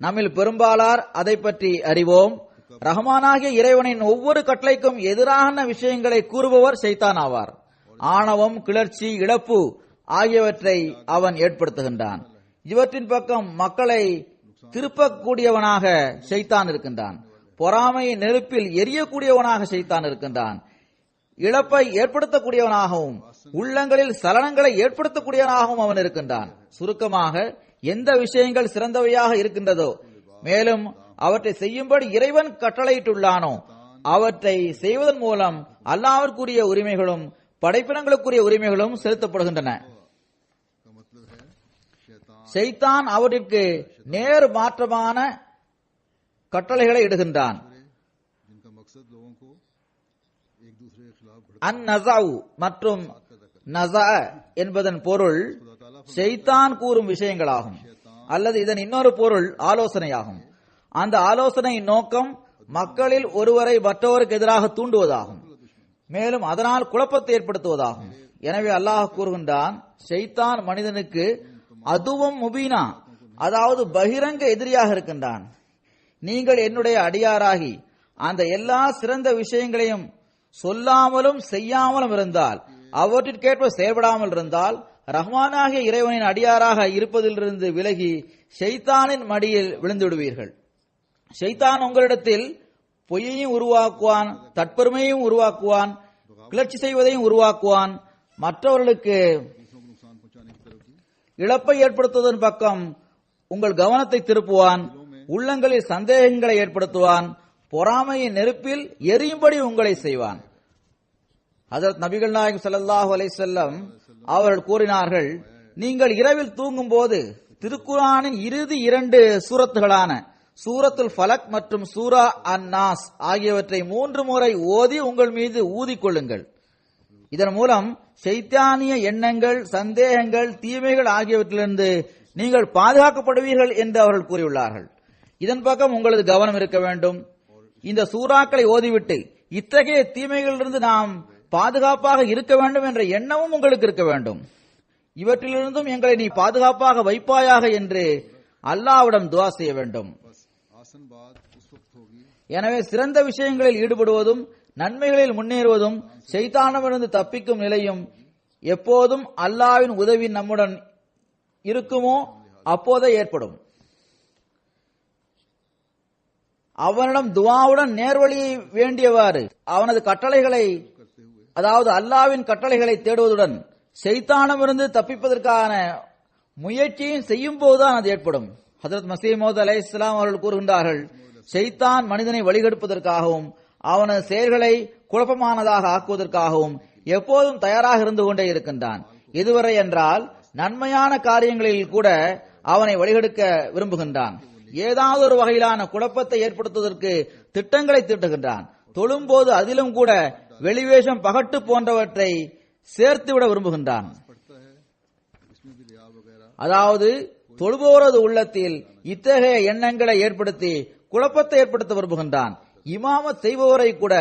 நம்மில் பெரும்பாலார் அதை பற்றி அறிவோம். ரஹ்மானாகிய இறைவனின் ஒவ்வொரு கட்டளைக்கும் எதிரான விஷயங்களை கூறுபவர் ஷைத்தான் ஆவார். ஆணவம், கிளர்ச்சி, இழப்பு ஆகியவற்றை அவன் ஏற்படுத்துகின்றான். இவற்றின் பக்கம் மக்களை திருப்பக்கூடியவனாக ஷைத்தான் இருக்கின்றான். பொறாமையை நெருப்பில் எரியக்கூடியவனாக ஷைத்தான் இருக்கின்றான். இழப்பை ஏற்படுத்தக்கூடியவனாகவும் உள்ளங்களில் சலனங்களை ஏற்படுத்தக்கூடியவனாகவும் அவன் இருக்கின்றான். சுருக்கமாக எந்த விஷயங்கள் சிறந்தவையாக இருக்கின்றதோ, மேலும் அவற்றை செய்யும்படி இறைவன் கட்டளையிட்டுள்ளானோ அவற்றை செய்வதன் மூலம் அல்லாஹ்விற்குரிய உரிமைகளும் படைப்பினங்களுக்குரிய உரிமைகளும் செலுத்தப்படுகின்றன. ஷைத்தான் அவற்றிற்கு நேர் மாற்றமான கட்டளைகளை இடுகின்றான். அந்நஸாஉ மற்றும் நஸா என்பதன் பொருள் ஷைத்தான் கூறும் விஷயங்களாகும், அல்லது இதன் இன்னொரு பொருள் ஆலோசனையாகும். அந்த ஆலோசனையின் நோக்கம் மக்களில் ஒருவரை மற்றவருக்கு எதிராக தூண்டுவதாகும், மேலும் அதனால் குழப்பத்தை ஏற்படுத்துவதாகும். எனவே அல்லாஹ் கூறுகின்றான், ஷைத்தான் மனிதனுக்கு அதுவும் முபீனா, அதாவது பகிரங்க எதிரியாக இருக்கின்றான். நீங்கள் என்னுடைய அடியாராகி அந்த எல்லா சிறந்த விஷயங்களையும் சொல்லாமலும் செய்யாமலும் இருந்தால், அவற்றிற்கேற்ப செயல்படாமல் இருந்தால், ரஹ்மானாகிய இறைவனின் அடியாராக இருப்பதிலிருந்து விலகி ஷைத்தானின் மடியில் விழுந்து விடுவீர்கள். ஷைத்தான் உங்களிடத்தில் பொய்யையும் உருவாக்குவான், தற்பெருமையையும் உருவாக்குவான், கிளர்ச்சி செய்வதையும் உருவாக்குவான், மற்றவர்களுக்கு இழப்பை ஏற்படுத்துவதன் பக்கம் உங்கள் கவனத்தை திருப்புவான், உள்ளங்களில் சந்தேகங்களை ஏற்படுத்துவான், பொறாமையின் நெருப்பில் எரியும்படி உங்களை செய்வான். ஹஜ்ரத் நபிகள் நாயகம் ஸல்லல்லாஹு அலைஹி வஸல்லம் அவர்கள் கூறினார்கள், நீங்கள் இரவில் தூங்கும் போது திருக்குர்ஆனின் இறுதி 2 சூரத்துகளான சூரத்துல் ஃபலக் மற்றும் சூரா அன்-நாஸ் ஆகியவற்றை 3 முறை ஓதி உங்கள் மீது ஊதிக்கொள்ளுங்கள். இதன் மூலம் ஷைத்தானிய எண்ணங்கள், சந்தேகங்கள், தீமைகள் ஆகியவற்றிலிருந்து நீங்கள் பாதுகாக்கப்படுவீர்கள் என்று அவர்கள் கூறியுள்ளார்கள். இதன் பக்கம் உங்களது கவனம் இருக்க வேண்டும். இந்த சூறாக்களை ஓதிவிட்டு இத்தகைய தீமைகளிலிருந்து நாம் பாதுகாப்பாக இருக்க வேண்டும் என்ற எண்ணமும் உங்களுக்கு இருக்க வேண்டும். இவற்றிலிருந்தும் எங்களை நீ பாதுகாப்பாக வைப்பாயாக என்று அல்லாஹ்விடம் துஆ செய்ய வேண்டும். எனவே சிறந்த விஷயங்களில் ஈடுபடுவதும் நன்மைகளில் முன்னேறுவதும் ஷைத்தானிடமிருந்து தப்பிக்கும் நிலையும் எப்போதும் அல்லாஹ்வின் உதவி நம்முடன் இருக்குமோ அப்போதே ஏற்படும். அவனிடம் துஆவுடன் நேர்வழியை வேண்டியவாறு அவனது கட்டளைகளை, அதாவது அல்லாஹ்வின் கட்டளைகளை தேடுவதுடன் ஷைத்தானிடமிருந்து தப்பிப்பதற்கான முயற்சியும் செய்யும் போதுதான் அது ஏற்படும். ஹஜ்ரத் மஸீஹ் மவ்ஊத் அலைஹிஸ்ஸலாம் அவர்கள் கூறுகின்றார்கள், ஷைத்தான் மனிதனை வழிகெடுப்பதற்காகவும் அவனது செயல்களை குழப்பமானதாக ஆக்குவதற்காகவும் எப்போதும் தயாராக இருந்து கொண்டே இருக்கின்றான். இதுவரை என்றால் நன்மையான காரியங்களில் கூட அவனை வழிகெடுக்க விரும்புகின்றான். ஏதாவது ஒரு வகையிலான குழப்பத்தை ஏற்படுத்துவதற்கு திட்டங்களை தீட்டுகின்றான். தொழும்போது அதிலும் கூட வெளிவேஷம், பகட்டு போன்றவற்றை சேர்த்துவிட விரும்புகின்றான். அதாவது தொழுபவரது உள்ளத்தில் இத்தகைய எண்ணங்களை ஏற்படுத்தி குழப்பத்தை ஏற்படுத்த விரும்புகின்றான். இமாமத் செய்பவரை கூட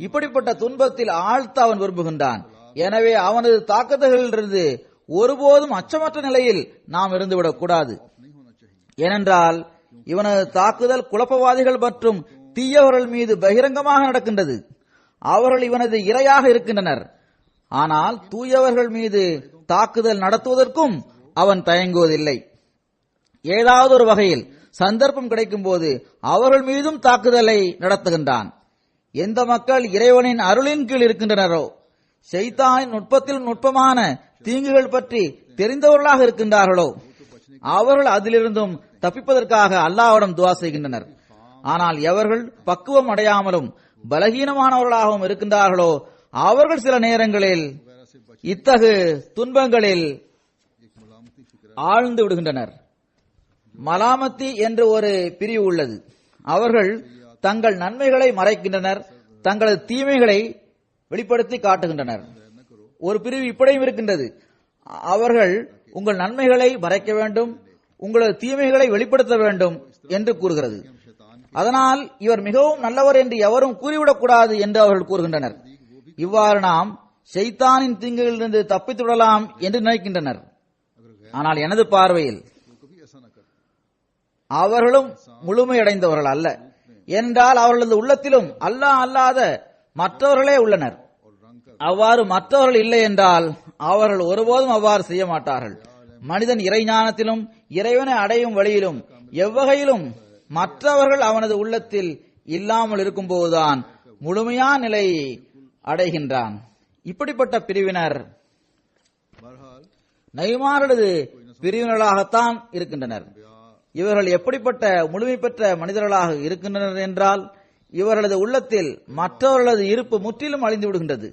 இப்படிப்பட்ட துன்பத்தில் ஆழ்த்த அவன் விரும்புகின்றான். எனவே அவனது தாக்குதல்களிலிருந்து ஒருபோதும் அச்சமற்ற நிலையில் நாம் இருந்துவிடக் கூடாது. ஏனென்றால் இவனது தாக்குதல் குழப்பவாதிகள் மற்றும் தீயவர்கள் மீது பகிரங்கமாக நடக்கின்றது. அவர்கள் இவனது இரையாக இருக்கின்றனர். ஆனால் தூயவர்கள் மீது தாக்குதல் நடத்துவதற்கும் அவன் தயங்குவதில்லை. ஏதாவது ஒரு வகையில் சந்தர்ப்பம் கிடைக்கும் போது அவர்கள் மீதும் தாக்குதலை நடத்துகின்றான். எந்த மக்கள் இறைவனின் அருளின் கீழ் இருக்கின்றனரோ, ஷைத்தானின் நுட்பத்தில் நுட்பமான தீங்குகள் பற்றி தெரிந்தவர்களாக இருக்கின்றார்களோ, அவர்கள் அதிலிருந்தும் தப்பிப்பதற்காக அல்லாஹ்விடம் துஆ செய்கின்றனர். ஆனால் எவர்கள் பக்குவம் அடையாமலும் பலகீனமானவர்களாகவும் இருக்கின்றார்களோ அவர்கள் சில நேரங்களில் இத்தகு துன்பங்களில் ஆழ்ந்து விடுகின்றனர். மலாமத்தி என்று ஒரு பிரிவு உள்ளது. அவர்கள் தங்கள் நன்மைகளை மறைக்கின்றனர், தங்களது தீமைகளை வெளிப்படுத்தி காட்டுகின்றனர். ஒரு பிரிவு இப்படியும் இருக்கின்றது. அவர்கள் உங்கள் நன்மைகளை மறைக்க வேண்டும், உங்களது தீமைகளை வெளிப்படுத்த வேண்டும் என்று கூறுகிறது. அதனால் இவர் மிகவும் நல்லவர் என்று எவரும் கூறிவிடக் கூடாது என்று அவர்கள் கூறுகின்றனர். இவ்வாறு நாம் ஷைத்தானின் தீங்குகளிலிருந்து தப்பித்து விடலாம் என்று நினைக்கின்றனர். ஆனால் எனது பார்வையில் அவர்களும் முழுமையடைந்தவர்கள் அல்ல. என்றால் அவர்களது உள்ளத்திலும் அல்லாஹ் அல்லாத மற்றவர்களே உள்ளனர். அவ்வாறு மற்றவர்கள் இல்லை என்றால் அவர்கள் ஒருபோதும் அவ்வாறு செய்ய மாட்டார்கள். மனிதன் இறைஞானத்திலும் இறைவனை அடையும் வழியிலும் எவ்வகையிலும் மற்றவர்கள் அவனது உள்ளத்தில் இல்லாமல் இருக்கும்போதுதான் முழுமையான நிலையை அடைகின்றான். இப்படிப்பட்ட பிரிவினர் நபிமார்களது பிரிவினர்களாகத்தான் இருக்கின்றனர். இவர்கள் எப்படிப்பட்ட முழுமை பெற்ற மனிதர்களாக இருக்கின்றனர் என்றால் இவர்களது உள்ளத்தில் மற்றவர்களது இருப்பு முற்றிலும் அழிந்து விடுகின்றது.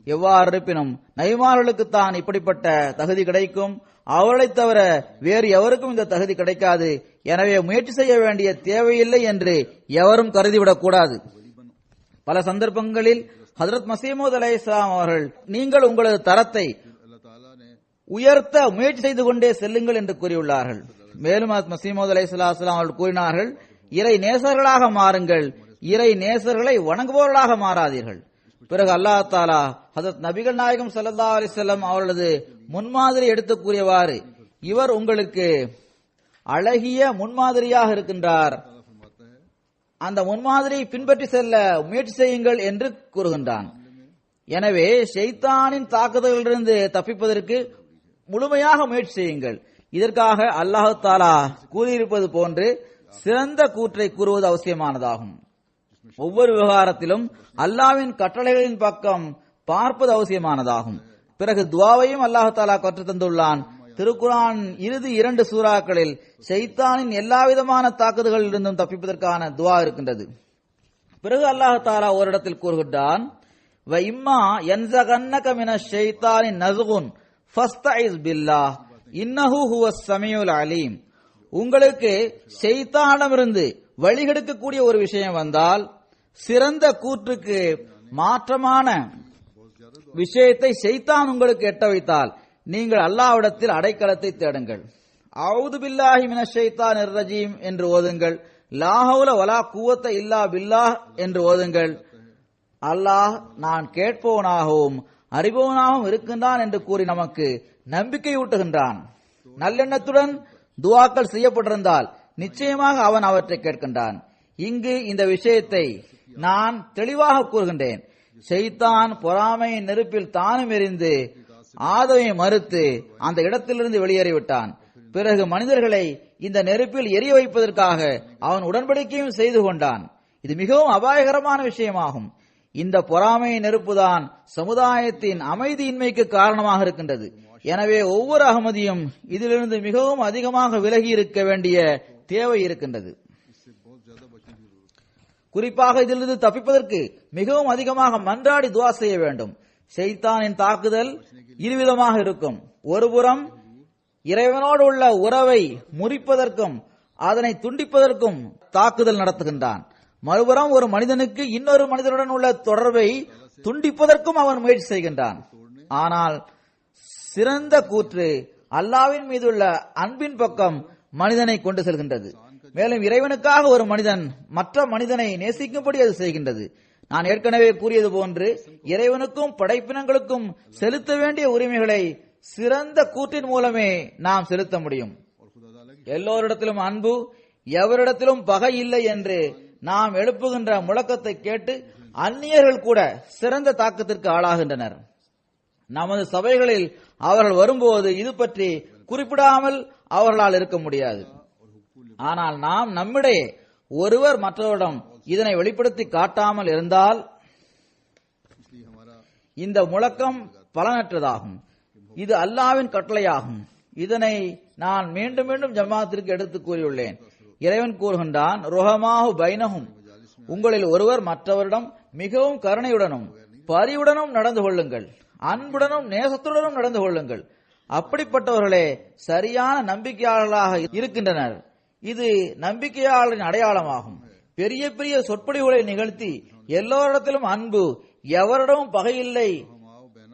எவ்வாறு இருப்பினும் நபிமார்களுக்குத்தான் இப்படிப்பட்ட தகுதி கிடைக்கும். அவர்களை தவிர வேறு எவருக்கும் இந்த தகுதி கிடைக்காது. எனவே முயற்சி செய்ய வேண்டிய தேவையில்லை என்று எவரும் கருதிவிடக் கூடாது. பல சந்தர்ப்பங்களில் ஹஜ்ரத் மஸீமூத் அலைஹிஸ்ஸலாம் அவர்கள் நீங்கள் உங்களது தரத்தை உயர்த்த முயற்சி செய்து கொண்டே செல்லுங்கள் என்று கூறியுள்ளார்கள். மேலும் மஸீமூத் அலைஹிஸ்ஸலாம் அவர்கள் கூறினார்கள், இறை நேசர்களாக மாறுங்கள், இறை நேசர்களை வணங்குபவர்களாக மாறாதீர்கள். பிறகு அல்லாஹ் தஆலா ஹஜ்ரத் நபிகள் நாயகம் ஸல்லல்லாஹு அலைஹி வஸல்லம் அவர்களது முன்மாதிரி எடுத்து கூறியவாறு இவர் உங்களுக்கு அழகிய முன்மாதிரியாக இருக்கின்றார், அந்த முன்மாதிரியை பின்பற்றி செல்ல முயற்சி செய்யுங்கள் என்று கூறுகின்றான். எனவே ஷைத்தானின் தாக்குதலிலிருந்து தப்பிப்பதற்கு முழுமையாக முயற்சி செய்யுங்கள். இதற்காக அல்லாஹ் தஆலா கூறியிருப்பது போன்று சிறந்த கூற்றை கூறுவது அவசியமானதாகும். ஒவ்வொரு விவகாரத்திலும் அல்லாஹ்வின் கட்டளைகளின் பக்கம் பார்ப்பது அவசியமானதாகும். பிறகு துஆவையும் அல்லாஹ் தஆலா கற்றுத் தந்துள்ளான். திருக்குர்ஆன் இறுதி 2 சூறாக்களில் ஷைத்தானின் எல்லாவிதமான தாக்குதல்களிலிருந்தும் தப்பிப்பதற்கான துஆ இருக்கின்றது. பிறகு அல்லாஹ் தஆலா ஒரு இடத்தில் கூறுகின்றான், வ இம்மா யன்ஸகன்னக மினஷ் ஷைத்தானி நஸ்குன் ஃபஸ்தஇஸ் பில்லாஹ் இன்னஹு ஹுவஸ் ஸமீஉல் அலீம். உங்களுக்கு ஷைத்தானிடமிருந்து வழிகெடுக்கக்கூடிய ஒரு விஷயம் வந்தால், சிறந்த கூற்றுக்கு மாற்றமான விஷயத்தை ஷைத்தான் உங்களுக்கு எட்ட வைத்தால் நீங்கள் அல்லாஹ்விடத்தில் அடைக்கலத்தை தேடுங்கள். அஊது பில்லாஹி மினஷ் ஷைத்தானிர் ரஜீம் என்று ஓதுங்கள். லா ஹவுல வலா குவத்த இல்லா பில்லாஹ் என்று ஓதுங்கள். அல்லாஹ் நான் கேட்பவனாகவும் அறிபவனாகவும் இருக்கின்றான் என்று கூறி நமக்கு நம்பிக்கையூட்டுகின்றான். நல்லெண்ணத்துடன் துஆக்கள் செய்யப்பட்டிருந்தால் நிச்சயமாக அவன் அவற்றை கேட்கின்றான். இங்கு இந்த விஷயத்தை நான் தெளிவாக கூறுகின்றேன். ஷைத்தான் பொறாமையின் நெருப்பில் தானும் எரிந்து ஆதமை மறுத்து அந்த இடத்திலிருந்து வெளியேறிவிட்டான். பிறகு மனிதர்களை இந்த நெருப்பில் எரிய வைப்பதற்காக அவன் உடன்படிக்கையும் செய்து கொண்டான். இது மிகவும் அபாயகரமான விஷயமாகும். இந்த பொறாமை நெருப்புதான் சமுதாயத்தின் அமைதியின்மைக்கு காரணமாக இருக்கின்றது. எனவே ஒவ்வொரு அகமதியும் இதிலிருந்து மிகவும் அதிகமாக விலகி இருக்க வேண்டிய தேவை இருக்கின்றது. குறிப்பாக இதிலிருந்து தப்பிப்பதற்கு மிகவும் அதிகமாக மன்றாடி துஆ செய்ய வேண்டும். ஷைத்தானின் தாக்குதல் இருவிதமாக இருக்கும். ஒருபுறம் இறைவனோடு உள்ள உறவை முறிப்பதற்கும் அதனை துண்டிப்பதற்கும் தாக்குதல் நடத்துகின்றான். மறுபுறம் ஒரு மனிதனுக்கு இன்னொரு மனிதனுடன் உள்ள தொடர்பை துண்டிப்பதற்கும் அவன் முயற்சி செய்கின்றான். ஆனால் சிறந்த கூற்று அல்லாஹ்வின் மீதுள்ள அன்பின் பக்கம் மனிதனை கொண்டு செல்கின்றது. மேலும் இறைவனுக்காக ஒரு மனிதன் மற்ற மனிதனை நேசிக்கும்படி அது செய்கின்றது. நான் ஏற்கனவே கூறியது போன்று இறைவனுக்கும் படைப்பினங்களுக்கும் செலுத்த வேண்டிய உரிமைகளை சிறந்த கூற்றின் மூலமே நாம் செலுத்த முடியும். எல்லோரிடத்திலும் அன்பு, எவரிடத்திலும் பகை இல்லை என்று நாம் எழுப்புகின்ற முழக்கத்தை கேட்டு அந்நியர்கள் கூட சிறந்த தாக்கத்திற்கு ஆளாகின்றனர். நமது சபைகளில் அவர்கள் வரும்போது இது பற்றி குறிப்பிடாமல் அவர்களால் இருக்க முடியாது. ஆனால் நாம் நம்மிடையே ஒருவர் மற்றவரிடம் இதனை வெளிப்படுத்தி காட்டாமல் இருந்தால் இந்த முழக்கம் பலனற்றதாகும். இது அல்லாஹ்வின் கட்டளையாகும். இதனை நான் மீண்டும் மீண்டும் ஜமாத்திற்கு எடுத்து கூறியுள்ளேன். இறைவன் கூறுகின்றான், ருஹமாஹு பைனஹும், உங்களில் ஒருவர் மற்றவரிடம் மிகவும் கருணையுடனும் பரிவுடனும் நடந்து கொள்ளுங்கள், அன்புடனும் நேசத்துடனும் நடந்து கொள்ளுங்கள். அப்படிப்பட்டவர்களே சரியான நம்பிக்கையாளர்களாக இருக்கின்றனர். இது நம்பிக்கையாளரின் அடையாளமாகும். பெரிய பெரிய சொற்பொழிவுகளை நிகழ்த்தி எல்லோரிடத்திலும் அன்பு, எவரிடமும் பகையில்லை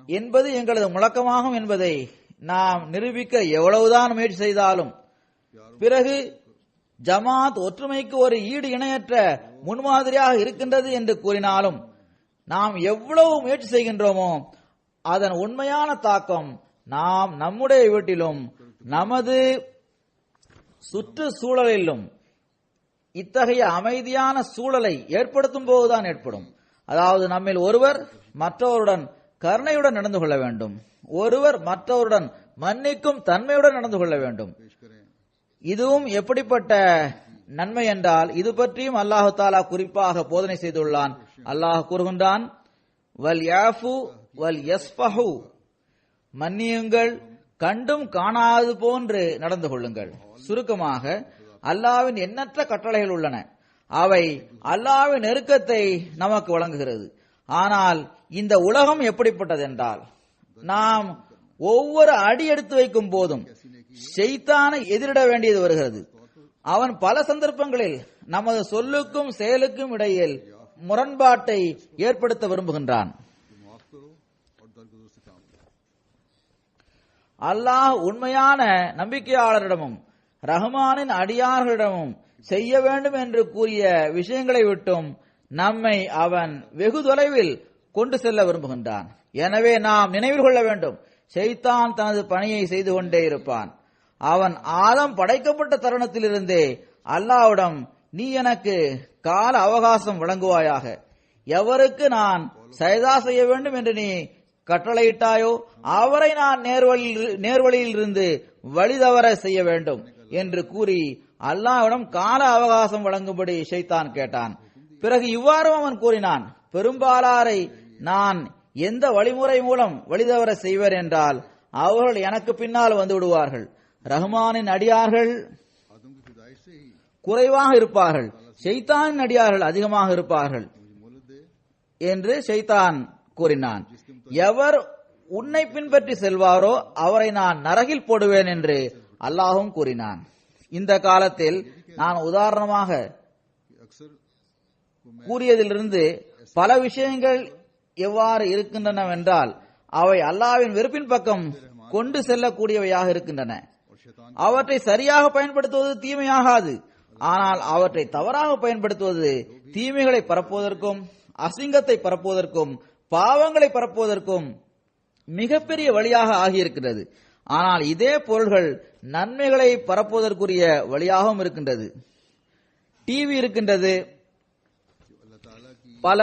என்பது எங்களது முழக்கமாகும் என்பதை நாம் நிரூபிக்க எவ்வளவுதான் முயற்சி செய்தாலும், பிறகு ஜமாத் ஒற்றுமைக்கு ஒரு ஈடு இணையற்ற முன்மாதிரியாக இருக்கின்றது என்று கூறினாலும், நாம் எவ்வளவு முயற்சி செய்கின்றோமோ அதன் உண்மையான தாக்கம் நாம் நம்முடைய வீட்டிலும் நமது சுற்றுச்சூழலிலும் இத்தகைய அமைதியான சூழலை ஏற்படுத்தும் போதுதான் ஏற்படும். அதாவது நம்மில் ஒருவர் மற்றவருடன் கருணையுடன் நடந்து கொள்ள வேண்டும், ஒருவர் மற்றவருடன் மன்னிக்கும் தன்மையுடன் நடந்து கொள்ள வேண்டும். இதுவும் எப்படிப்பட்ட நன்மை என்றால் இது பற்றியும் அல்லாஹு தாலா குறிப்பாக போதனை செய்துள்ளான். அல்லாஹ் கூறுகின்றான், வல் யாஃபு வல் யஸ்ஃபஹு, மன்னியுங்கள், கண்டும் காணாது போன்று நடந்து கொள்ளுங்கள். சுருக்கமாக அல்லாஹ்வின் எண்ணற்ற கட்டளைகள் உள்ளன. அவை அல்லாஹ்வின் நெருக்கத்தை நமக்கு வழங்குகிறது. ஆனால் இந்த உலகம் எப்படிப்பட்டது என்றால், நாம் ஒவ்வொரு அடி எடுத்து வைக்கும் போதும் ஷைத்தானை எதிரிட வேண்டியது வருகிறது. அவன் பல சந்தர்ப்பங்களில் நமது சொல்லுக்கும் செயலுக்கும் இடையில் முரண்பாட்டை ஏற்படுத்த விரும்புகின்றான். அல்லாஹ் உண்மையான நம்பிக்கையாளரிடமும் ரஹ்மானின் அடியார்களிடமும் செய்ய வேண்டும் என்று கூறிய விஷயங்களை விட்டும் நம்மை அவன் வெகு தொலைவில் கொண்டு செல்ல விரும்புகின்றான். எனவே நாம் நினைவில் கொள்ள வேண்டும், ஷைத்தான் தனது பணியை செய்து கொண்டே இருப்பான். அவன் ஆதம் படைக்கப்பட்ட தருணத்திலிருந்தே அல்லாஹ்விடம், நீ எனக்கு கால அவகாசம் வழங்குவாயாக, எவருக்கு நான் சஜதா செய்ய வேண்டும் என்று நீ கட்டளையிட்டாயோ அவரை நான் நேர்வழியில் இருந்து வழிதவற செய்ய வேண்டும் என்று கூறி அல்லாஹ்விடம் கால அவகாசம் வழங்கும்படி ஷைத்தான் கேட்டான். பிறகு இவ்வாறும் அவன் கூறினான், பெரும்பாலாரை நான் எந்த வழிமுறை மூலம் வழிதவற செய்வர் என்றால் அவர்கள் எனக்கு பின்னால் வந்து விடுவார்கள். ரஹ்மானின் அடியார்கள் குறைவாக இருப்பார்கள், ஷைத்தானின் அடியார்கள் அதிகமாக இருப்பார்கள் என்று ஷைத்தான் கூறினான். எவர் உன்னை பின்பற்றி செல்வாரோ அவரை நான் நரகில் போடுவேன் என்று அல்லாஹும் கூறினான். இந்த காலத்தில் நான் உதாரணமாக கூறியதிலிருந்து பல விஷயங்கள் எவ்வாறு இருக்கின்றனவென்றால் அவை அல்லாஹ்வின் வெறுப்பின் பக்கம் கொண்டு செல்லக்கூடியவையாக இருக்கின்றன. அவற்றை சரியாக பயன்படுத்துவது தீமையாகாது, ஆனால் அவற்றை தவறாக பயன்படுத்துவது தீமைகளை பரப்புவதற்கும் அசிங்கத்தை பரப்புவதற்கும் பாவங்களை பரப்புவதற்கும் மிகப்பெரிய வழியாக ஆகியிருக்கிறது. ஆனால் இதே பொருள்கள் நன்மைகளை பரப்புவதற்குரிய வழியாகவும் இருக்கின்றது. டிவி இருக்கின்றது, பல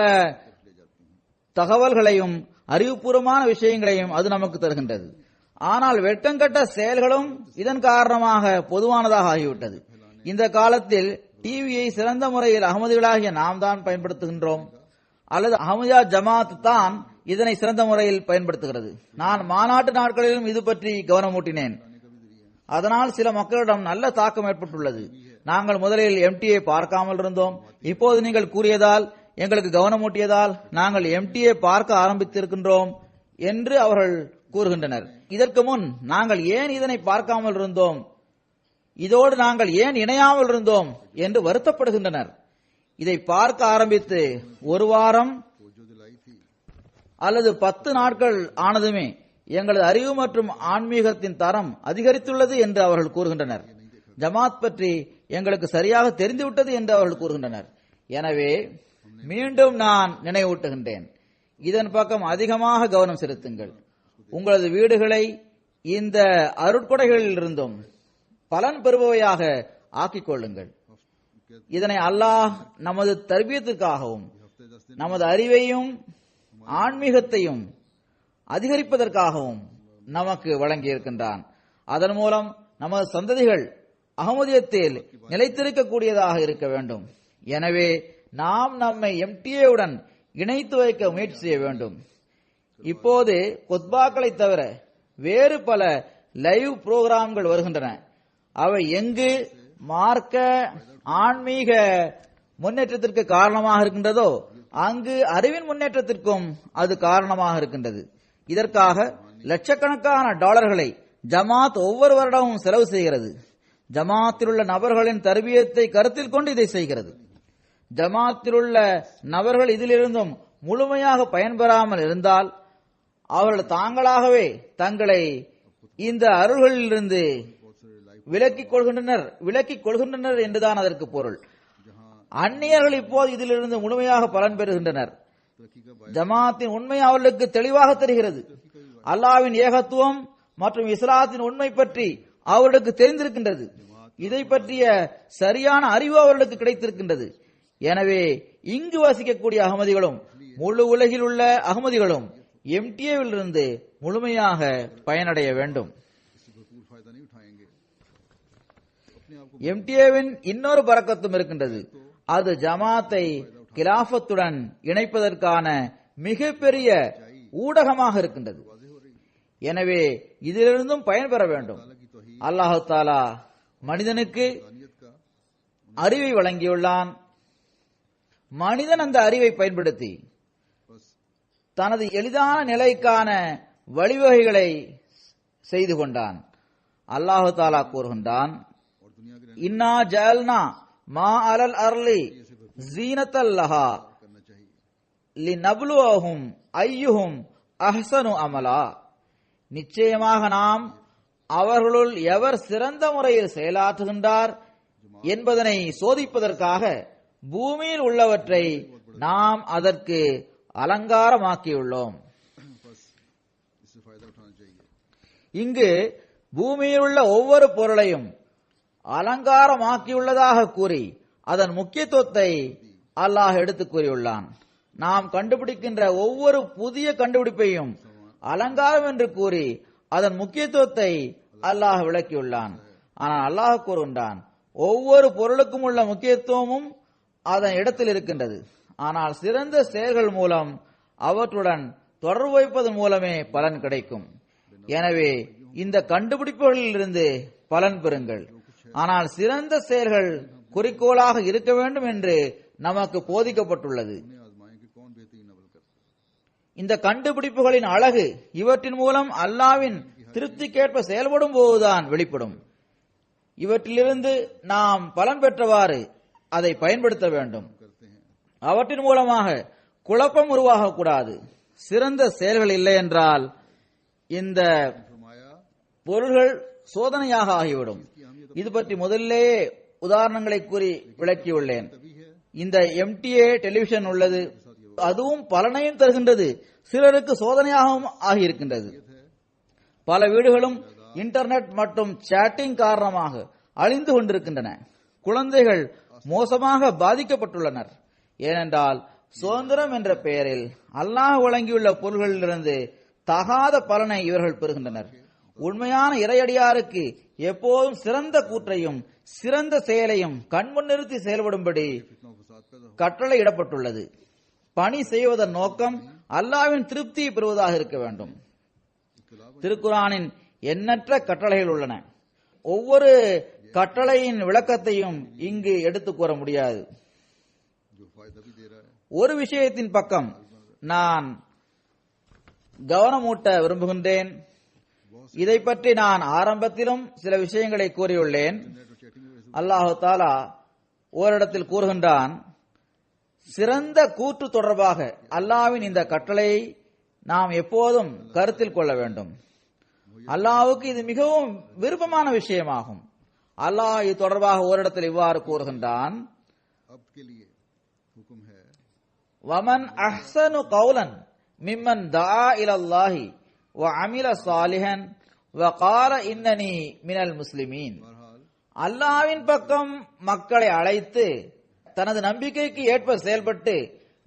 தகவல்களையும் அறிவுபூர்வமான விஷயங்களையும் அது நமக்கு தருகின்றது. ஆனால் வெட்டங்கட்ட செயல்களும் இதன் காரணமாக பொதுவானதாக ஆகிவிட்டது. இந்த காலத்தில் டிவியை சிறந்த முறையில் அகமதிகளாகிய நாம் தான் பயன்படுத்துகின்றோம், அல்லது அஹ்மதியா ஜமாத் தான் இதனை சிறந்த முறையில் பயன்படுத்துகிறது. நான் மாநாட்டு நாட்களிலும் இது பற்றி கவனமூட்டினேன். அதனால் சில மக்களிடம் நல்ல தாக்கம் ஏற்பட்டுள்ளது. நாங்கள் முதலில் எம்டியை பார்க்காமல் இருந்தோம், இப்போது நீங்கள் கூறியதால் எங்களுக்கு கவனமூட்டியதால் நாங்கள் எம்டியை பார்க்க ஆரம்பித்திருக்கின்றோம் என்று அவர்கள் கூறுகின்றனர். இதற்கு முன் நாங்கள் ஏன் இதனை பார்க்காமல் இருந்தோம், இதோடு நாங்கள் ஏன் இணையாமல் இருந்தோம் என்று வருத்தப்படுகின்றனர். இதை பார்க்க ஆரம்பித்து ஒரு வாரம் அல்லது 10 நாட்கள் ஆனதுமே எங்களது அறிவு மற்றும் ஆன்மீகத்தின் தரம் அதிகரித்துள்ளது என்று அவர்கள் கூறுகின்றனர். ஜமாத் பற்றி எங்களுக்கு சரியாக தெரிந்துவிட்டது என்று அவர்கள் கூறுகின்றனர். எனவே மீண்டும் நான் நினைவூட்டுகின்றேன், இதன் பக்கம் அதிகமாக கவனம் செலுத்துங்கள். உங்களது வீடுகளை இந்த அருட்கொடைகளில் இருந்தும் பலன் பெறுபவையாக ஆக்கிக் கொள்ளுங்கள். இதனை அல்லாஹ் நமது தர்பியத்திற்காகவும் நமது அறிவையும் ஆன்மீகத்தையும் அதிகரிப்பதற்காகவும் நமக்கு வழங்கியிருக்கின்றான். அதன் மூலம் நமது சந்ததிகள் அகமதியத்தில் நிலைத்திருக்கக்கூடியதாக இருக்க வேண்டும். எனவே நாம் நம்மை எம்டிஏவுடன் இணைத்து வைக்க முயற்சி செய்ய வேண்டும். இப்போது குத்பாக்களை தவிர வேறு பல லைவ் புரோகிராம்கள் வருகின்றன. அவை எங்கு மார்க்க ஆன்மீக முன்னேற்றத்திற்கு காரணமாக இருக்கின்றதோ அங்கு அறிவின் முன்னேற்றத்திற்கும் அது காரணமாக இருக்கின்றது. இதற்காக லட்சக்கணக்கான டாலர்களை ஜமாத் ஒவ்வொரு வருடமும் செலவு செய்கிறது. ஜமாத்தில் உள்ள நபர்களின் தர்பியத்தை கருத்தில் கொண்டு இதை செய்கிறது. ஜமாத்தில் உள்ள நபர்கள் இதிலிருந்தும் முழுமையாக பயன்பெறாமல் இருந்தால் அவர்கள் தாங்களாகவே தங்களை இந்த அருள்களிலிருந்து விலக்கிக் கொள்கின்றனர் என்றுதான் அதற்கு பொருள். அந்நியர்கள் இப்போது இதிலிருந்து முழுமையாக பலன் பெறுகின்றனர். ஜமாத்தின் உண்மை அவர்களுக்கு தெளிவாக தெரிகிறது. அல்லாஹ்வின் ஏகத்துவம் மற்றும் இஸ்லாத்தின் உண்மை பற்றி அவர்களுக்கு தெரிந்திருக்கின்றது. இதை பற்றிய சரியான அறிவு அவர்களுக்கு கிடைத்திருக்கின்றது. எனவே இங்கு வசிக்கக்கூடிய அகமதிகளும் முழு உலகில் உள்ள அகமதிகளும் எம்டிஏவில் இருந்து முழுமையாக பயனடைய வேண்டும். इससे भरपूर फायदा नहीं उठाएंगे अपने आप को எம்டிஏவின் இன்னொரு பரக்கத்தும் இருக்கின்றது. அது ஜமாத்தை கிலாஃபத்துடன் இணைப்பதற்கான மிகப்பெரிய ஊடகமாக இருக்கின்றது. எனவே இதிலிருந்தும் பயன்பெற வேண்டும். அல்லாஹு தாலா மனிதனுக்கு அறிவை வழங்கியுள்ளான். மனிதன் அந்த அறிவை பயன்படுத்தி தனது எளிதான நிலைக்கான வழிவகைகளை செய்து கொண்டான். அல்லாஹு தாலா கூறுகின்றான், இன்னா ஜஅல்னா மா அலல் அர்லி ஸீனத்தல்லஹா லினப்லுவஹும் அய்யுஹும் அஹ்ஸனு அமலா. நிச்சயமாக நாம் அவர்களுள் எவர் சிறந்த முறையில் செயலாற்றுகின்றார் என்பதனை சோதிப்பதற்காக பூமியில் உள்ளவற்றை நாம் அதற்கு அலங்காரமாக்கியுள்ளோம். इससे फायदा उठाना चाहिए. இங்கு பூமியில் உள்ள ஒவ்வொரு பொருளையும் அலங்காரமாக்கியுள்ளதாக கூறி அதன் முக்கியத்துவத்தை அல்லாஹ் எடுத்துக் கூறியுள்ளான். நாம் கண்டுபிடிக்கின்ற ஒவ்வொரு புதிய கண்டுபிடிப்பையும் அலங்காரம் என்று கூறி அதன் முக்கியத்துவத்தை அல்லாஹ் விளக்கியுள்ளான். ஆனால் அல்லாஹ் கூறுகின்றான், ஒவ்வொரு பொருளுக்கும் உள்ள முக்கியத்துவமும் அதன் இடத்தில் இருக்கின்றது. ஆனால் சிறந்த செயல்கள் மூலம் அவற்றுடன் தொடர்பு வைப்பதன் மூலமே பலன் கிடைக்கும். எனவே இந்த கண்டுபிடிப்புகளில் இருந்து பலன் பெறுங்கள். ஆனால் சிறந்த செயல்கள் குறிக்கோளாக இருக்க வேண்டும் என்று நமக்கு போதிக்கப்பட்டுள்ளது. आजमाएं कि कौन बेहतरीन अमल करता है. இந்த கண்டுபிடிப்புகளின் அழகு இவற்றின் மூலம் அல்லாவின் திருப்திக்கேற்ப செயல்படும் போதுதான் வெளிப்படும். இவற்றிலிருந்து நாம் பலன் பெற்றவாறு அதை பயன்படுத்த வேண்டும். அவற்றின் மூலமாக குழப்பம் உருவாகக்கூடாது. சிறந்த செயல்கள் இல்லை என்றால் இந்த फरमाया பொருள்கள் சோதனையாக ஆகிவிடும். இது பற்றி முதல்லேயே உதாரணங்களை கூறி விளக்கியுள்ளேன். இந்த எம்டிஏ டெலிவிஷன் உள்ளது, அதுவும் பலனையும் தருகின்றது, சிலருக்கு சோதனையாகவும் ஆகியிருக்கின்றது. பல வீடுகளும் இன்டர்நெட் மற்றும் சேட்டிங் காரணமாக அழிந்து கொண்டிருக்கின்றன. குழந்தைகள் மோசமாக பாதிக்கப்பட்டுள்ளனர். ஏனென்றால் சுதந்திரம் என்ற பெயரில் அல்லாஹ் வழங்கியுள்ள பொருள்களிலிருந்து தகாத பலனை இவர்கள் பெறுகின்றனர். உண்மையான இறையடியாருக்கு எப்போதும் சிறந்த கூற்றையும் சிறந்த செயலையும் கண்முன் நிறுத்தி செயல்படும்படி கட்டளையிடப்பட்டுள்ளது. பணி செய்வதன் நோக்கம் அல்லாஹ்வின் திருப்தியை பெறுவதாக இருக்க வேண்டும். திருக்குர்ஆனின் எண்ணற்ற கட்டளைகள் உள்ளன. ஒவ்வொரு கட்டளையின் விளக்கத்தையும் இங்கு எடுத்துக் கூற முடியாது. जो फायदा भी दे रहा है. ஒரு விஷயத்தின் பக்கம் நான் கவனமூட்ட விரும்புகின்றேன். இதை பற்றி நான் ஆரம்பத்திலும் சில விஷயங்களை கூறியுள்ளேன். அல்லாஹு தாலா ஓரிடத்தில் கூறுகின்றான், சிறந்த கூற்று தொடர்பாக அல்லாஹ்வின் இந்த கட்டளையை நாம் எப்போதும் கருத்தில் கொள்ள வேண்டும். அல்லாஹ்வுக்கு இது மிகவும் விருப்பமான விஷயமாகும். அல்லாஹ் இது தொடர்பாக ஓரிடத்தில் இவ்வாறு கூறுகின்றான், अब के लिए हुक्म है வமன் அஹ்ஸனு கௌலன் மிம்மன் தஆ இலல்லாஹி வ அமில சாலிஹன் வ கால இன்னனி மினல் முஸ்லிமீன். बहरहाल அல்லாஹ்வின் பக்கம் மக்களை அழைத்து தனது நம்பிக்கைக்கு ஏற்ப செயல்பட்டு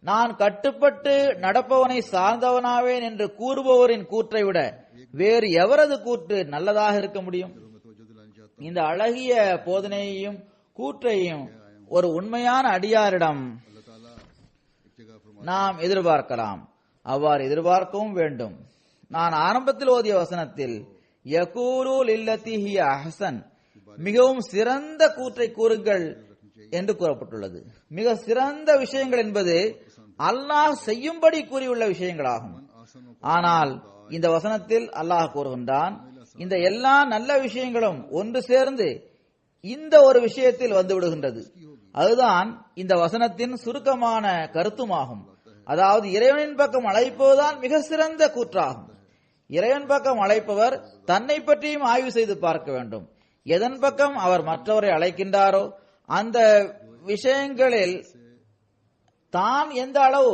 நான் கட்டுப்பட்டு நடப்பவனை சார்ந்தவனாவேன் என்று கூறுபவரின் கூற்றை விட வேறு எவரது கூற்று நல்லதாக இருக்க முடியும்? मैं तवज्जो दिलानी चाहता இந்த அழகிய போதனையையும் கூற்றையும் ஒரு உண்மையான அடியாரிடம் हूं. अल्लाह ताला एक जगह फरमाता நாம் எதிர்பார்க்கலாம், அவ்வாறு எதிர்பார்க்கவும் வேண்டும். நான் ஆரம்பத்தில் ஓதிய வசனத்தில் யகூலு லில்லதி ஹிய அஹ்சன், மிகவும் சிறந்த கூற்றை கூறுங்கள் என்று கூறப்பட்டுள்ளது. மிக சிறந்த விஷயங்கள் என்பது அல்லாஹ் செய்யும்படி கூறியுள்ள விஷயங்களாகும். ஆனால் இந்த வசனத்தில் அல்லாஹ் கூறுகின்றான், இந்த எல்லா நல்ல விஷயங்களும் ஒன்று சேர்ந்து இந்த ஒரு விஷயத்தில் வந்து விடுகின்றது. அதுதான் இந்த வசனத்தின் சுருக்கமான கருத்துமாகும். அதாவது இறைவனின் பக்கம் அழைப்பதுதான் மிக சிறந்த கூற்றாகும். இறைவன் பக்கம் அழைப்பவர் தன்னை பற்றியும் ஆய்வு செய்து பார்க்க வேண்டும். எதன் பக்கம் அவர் மற்றவரை அழைக்கின்றாரோ அந்த விஷயங்களில் தான் எந்த அளவு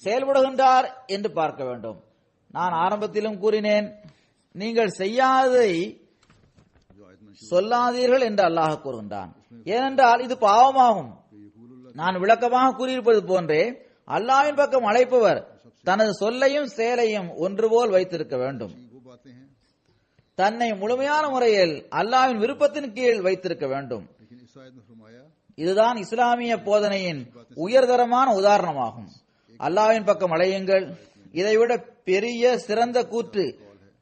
செயல்படுகின்றார் என்று பார்க்க வேண்டும். நான் ஆரம்பத்திலும் கூறினேன், நீங்கள் செய்யாததை जो आयत में சொல்லாதீர்கள் என்று அல்லாஹ் கூறுகின்றான். ஏனென்றால் இது பாவமாகும். நான் விளக்கமாக கூறியிருப்பது போன்றே அல்லாஹ்வின் பக்கம் அழைப்பவர் தனது சொல்லையும் செயலையும் ஒன்றுபோல் வைத்திருக்க வேண்டும். वो बातें हैं, தன்னை முழுமையான முறையில் அல்லாஹ்வின் விருப்பத்தின் கீழ் வைத்திருக்க வேண்டும். लेकिन इस आयत में फरमाया இதுதான் இஸ்லாமிய போதனையின் உயர்தரமான உதாரணமாகும். அல்லாஹ்வின் பக்கம் அழையுங்கள், இதைவிட பெரிய சிறந்த கூற்று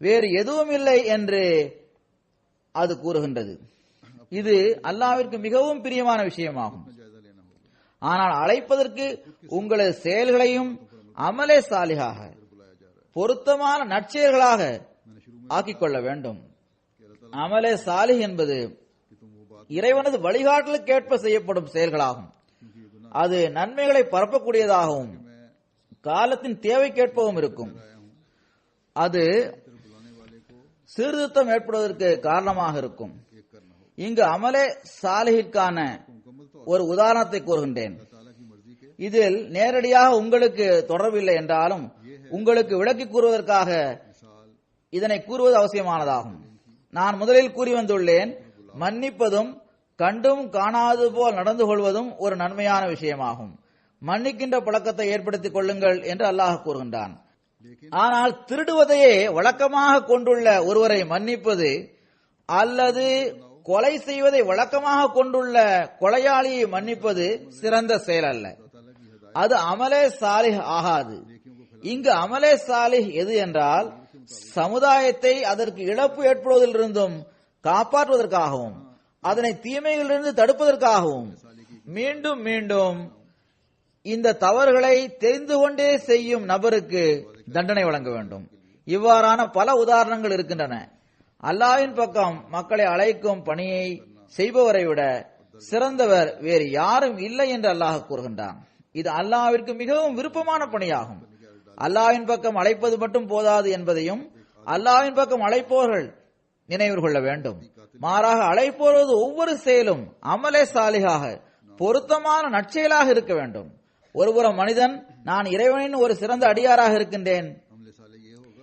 வேறு எதுவும் இல்லை என்று அது கூறுகின்றது. இது அல்லாஹ்விற்கு மிகவும் பிரியமான விஷயமாகும். जायजा लेना होगा, ஆனால் அழைப்பதற்கு உங்களது செயல்களையும் அமலே சாலிகாக பொருத்தமான நற்செயல்களாக ஆக்கிக் கொள்ள வேண்டும். அமலே சாலிஹ் என்பது இறைவனது வழிகாட்டலுக்கேற்ப செய்யப்படும் செயல்களாகும். அது நன்மைகளை பரப்பக்கூடியதாகவும் காலத்தின் தேவைக்கேற்பவும் இருக்கும். அது சீர்திருத்தம் ஏற்படுவதற்கு காரணமாக இருக்கும். இங்கு அமலே சாலிஹிற்கான ஒரு உதாரணத்தை கூறுகின்றேன். இதில் நேரடியாக உங்களுக்கு தொடர்பில்லை என்றாலும் உங்களுக்கு விளக்கி கூறுவதற்காக இதனை கூறுவது அவசியமானதாகும். நான் முதலில் கூறி வந்துள்ளேன், மன்னிப்பதும் கண்டும் காணாது போல் நடந்து கொள்வதும் ஒரு நன்மையான விஷயமாகும். மன்னிக்கின்ற பழக்கத்தை ஏற்படுத்திக் கொள்ளுங்கள் என்று அல்லாஹ் கூறுகின்றான். ஆனால் திருடுவதையே வழக்கமாக கொண்டுள்ள ஒருவரை மன்னிப்பது அல்லது கொலை செய்வதை வழக்கமாக கொண்டுள்ள கொலையாளியை மன்னிப்பது சிறந்த செயல் அல்ல. அது அமலே சாலிஹ் ஆகாது. இங்கு அமலே சாலிஹ் எது என்றால் சமுதாயத்தை அதற்கு இழப்பு ஏற்படுவதிலிருந்தும் காப்பாற்றுவதற்காகவும் அதனை தீமைகளிலிருந்து தடுப்பதற்காகவும் மீண்டும் மீண்டும் இந்த தவறுகளை தெரிந்து கொண்டே செய்யும் நபருக்கு தண்டனை வழங்க வேண்டும். இவ்வாறான பல உதாரணங்கள் இருக்கின்றன. அல்லாஹ்வின் பக்கம் மக்களை அழைக்கும் பணியை செய்பவரை விட சிறந்தவர் வேறு யாரும் இல்லை என்று அல்லாஹ் கூறுகின்றான். இது அல்லாஹ்விற்கு மிகவும் விருப்பமான பணியாகும். அல்லாஹ்வின் பக்கம் அழைப்பது மட்டும் போதாது என்பதையும் அல்லாஹ்வின் பக்கம் அழைப்பவர்கள் நினைவு கொள்ள வேண்டும். மாறாக அழைப்போவது ஒவ்வொரு செயலும் அமலே சாலிகாக பொருத்தமான நற்செயலாக இருக்க வேண்டும். ஒருபுறம் மனிதன் நான் இறைவனின் ஒரு சிறந்த அடியாராக இருக்கின்றேன்,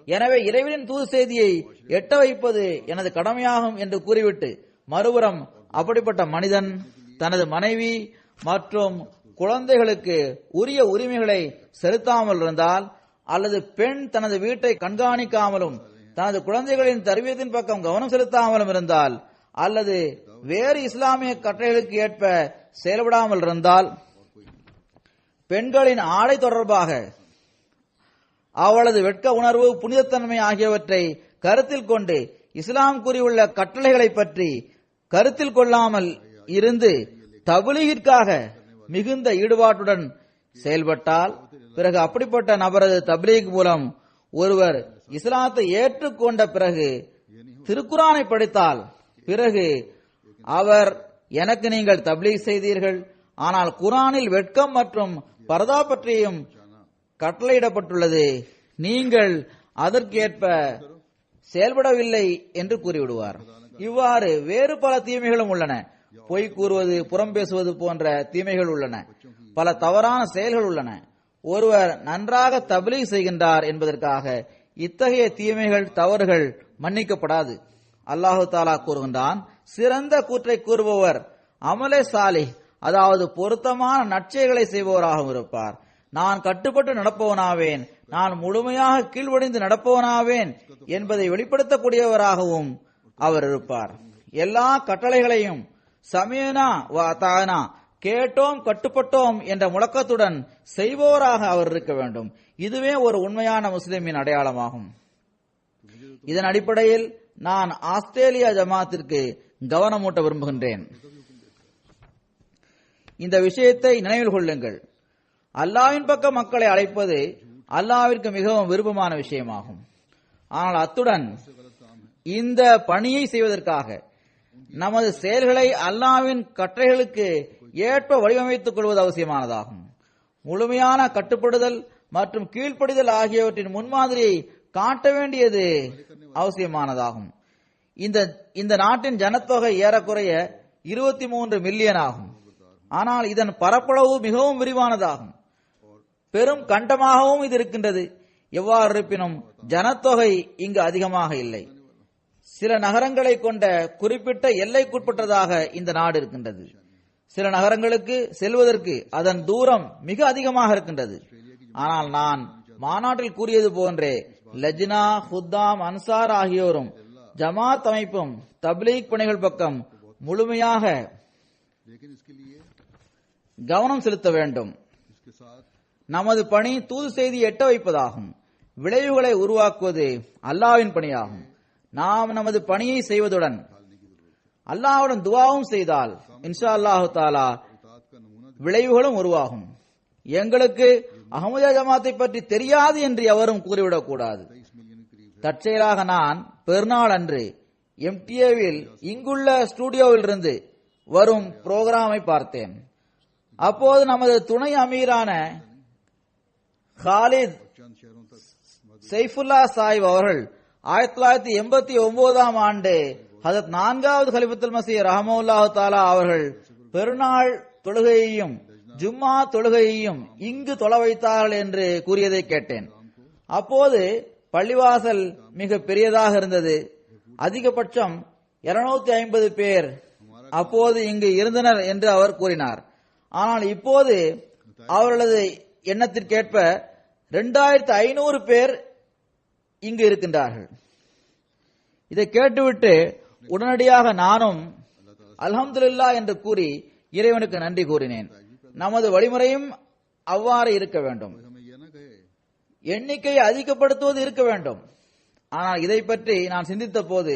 எனவே இறைவனின் தூது செய்தியை எட்ட வைப்பது எனது கடமையாகும் என்று கூறிவிட்டு மறுபுறம் அப்படிப்பட்ட மனிதன் தனது மனைவி மற்றும் குழந்தைகளுக்கு உரிய உரிமைகளை செலுத்தாமல் இருந்தால், அல்லது பெண் தனது வீட்டை கண்காணிக்காமலும் தனது குழந்தைகளின் தர்பியத்தின் பக்கம் கவனம் செலுத்தாமலும் இருந்தால், அல்லது வேறு இஸ்லாமிய கட்டளைகளுக்கு ஏற்ப செயல்படாமல் இருந்தால், பெண்களின் ஆடை தொடர்பாக அவளது வெட்க உணர்வு, புனிதத்தன்மை ஆகியவற்றை கருத்தில் கொண்டு இஸ்லாம் கூறியுள்ள கட்டளைகளை பற்றி கருத்தில் கொள்ளாமல் இருந்து தப்லீகிற்காக மிகுந்த ஈடுபாட்டுடன் செயல்பட்டால், பிறகு அப்படிப்பட்ட நபரது தப்லீக் மூலம் ஒருவர் இஸ்லாத்தை ஏற்றுக்கொண்ட பிறகு திருக்குரானை படித்தால், பிறகு அவர் எனக்கு நீங்கள் தப்லீக் செய்தீர்கள், ஆனால் குரானில் வெட்கம் மற்றும் பர்தா பற்றியும் கட்டளையிடப்பட்டுள்ளது, நீங்கள் அதற்கேற்ப செயல்படவில்லை என்று கூறிவிடுவார். இவ்வாறு வேறு பல தீமைகளும் உள்ளன. பொய் கூறுவது, புறம் பேசுவது போன்ற தீமைகள் உள்ளன. பல தவறான செயல்கள் உள்ளன. ஒருவர் நன்றாக தப்லீக் செய்கின்றார் என்பதற்காக இத்தகைய தீமைகள், தவறுகள் மன்னிக்கப்படாது. அல்லாஹு தாலா கூறுகின்றான், சிறந்த கூற்றை கூறுபவர் அமலே சாலிஹ், அதாவது பொருத்தமான நற்செயல்களை செய்பவராகவும் இருப்பார். நான் கட்டுப்பட்டு நடப்பவனாவேன், நான் முழுமையாக கீழ்வடிந்து நடப்பவனாவேன் என்பதை வெளிப்படுத்தக்கூடியவராகவும் அவர் இருப்பார். எல்லா கட்டளைகளையும் சமீனா வ அதானா, கேட்டோம் கட்டுப்பட்டோம் என்ற முழக்கத்துடன் செய்பவராக அவர் இருக்க வேண்டும். இதுவே ஒரு உண்மையான முஸ்லிமின் அடையாளமாகும். இதன் அடிப்படையில் நான் ஆஸ்திரேலியா ஜமாத்திற்கு கவனமூட்ட விரும்புகின்றேன். இந்த விஷயத்தை நினைவில் கொள்ளுங்கள். அல்லாஹ்வின் பக்கம் மக்களை அழைப்பது அல்லாஹ்விற்கு மிகவும் விருப்பமான விஷயமாகும். ஆனால் அத்துடன் இந்த பணியை செய்வதற்காக நமது செயல்களை அல்லாஹ்வின் கட்டளைகளுக்கு ஏற்ப வடிவமைத்துக் கொள்வது அவசியமானதாகும். முழுமையான கட்டுப்படுதல் மற்றும் கீழ்ப்படிதல் ஆகியவற்றின் முன்மாதிரியை காட்ட வேண்டியது அவசியமானதாகும். இந்த நாட்டின் ஜனத்தொகை ஏறக்குறைய 23 மில்லியன் ஆகும். ஆனால் இதன் பரப்பளவு மிகவும் விரிவானதாகும். பெரும் கண்டமாகவும் இது இருக்கின்றது. எவ்வாறு இருப்பினும் ஜனத்தொகை இங்கு அதிகமாக இல்லை. சில நகரங்களை கொண்ட குறிப்பிட்ட எல்லைக்குட்பட்டதாக இந்த நாடு இருக்கின்றது. சில நகரங்களுக்கு செல்வதற்கு அதன் தூரம் மிக அதிகமாக இருக்கின்றது. ஆனால் நான் மாநாட்டில் கூறியது போன்றே லஜ்னா, ஹுத்தாம், அன்சார் ஆகியோரும் ஜமாத் அமைப்பும் தப்லீக் பணிகள் பக்கம் முழுமையாக கவனம் செலுத்த வேண்டும். நமது பணி தூது செய்தி எட்ட வைப்பதாகும். விளைவுகளை உருவாக்குவது அல்லாஹ்வின் பணியாகும். நாம் நமது பணியை செய்வதுடன் அல்லாஹ்வுடன் துஆவும் செய்தால் இன்ஷா அல்லாஹு தஆலா விளைவுகளும் உருவாகும். எங்களுக்கு அஹ்மதியா ஜமாத்தை பற்றி தெரியாது என்று எவரும் கூறிவிடக் கூடாது. தற்செயலாக நான் பெருநாள் அன்று MTA-வில் இங்குள்ள ஸ்டுடியோவில் இருந்து வரும் புரோகிராமை பார்த்தேன். அப்போது நமது துணை அமீரான காலித் சைஃபுல்லா சாஹிப் அவர்கள் 1989ஆம் ஆண்டு ஹஜரத் 4வது கலிஃபத்துல் மஸீஹ் ரஹ்மத்துல்லாஹி தஆலா அவர்கள் பெருநாள் தொழுகையையும் ஜும்மா தொழுகையையும் இங்கு தொழ வைத்தார்கள் என்று கூறியதை கேட்டேன். அப்போது பள்ளிவாசல் மிக பெரியதாக இருந்தது. அதிகபட்சம் 250 பேர் அப்போது இங்கு இருந்தனர் என்று அவர் கூறினார். ஆனால் இப்போது அவர்களது எண்ணத்திற்கேற்ப 2500 பேர் இங்கு இருக்கின்றார்கள். இதை கேட்டுவிட்டு உடனடியாக நானும் அல்ஹம்துலில்லாஹ் என்று கூறி இறைவனுக்கு நன்றி கூறினேன். நமது வழிமுறையும் அவ்வாறு இருக்க வேண்டும். எண்ணிக்கையை அதிகப்படுத்துவது இருக்க வேண்டும். ஆனால் இதை பற்றி நான் சிந்தித்த போது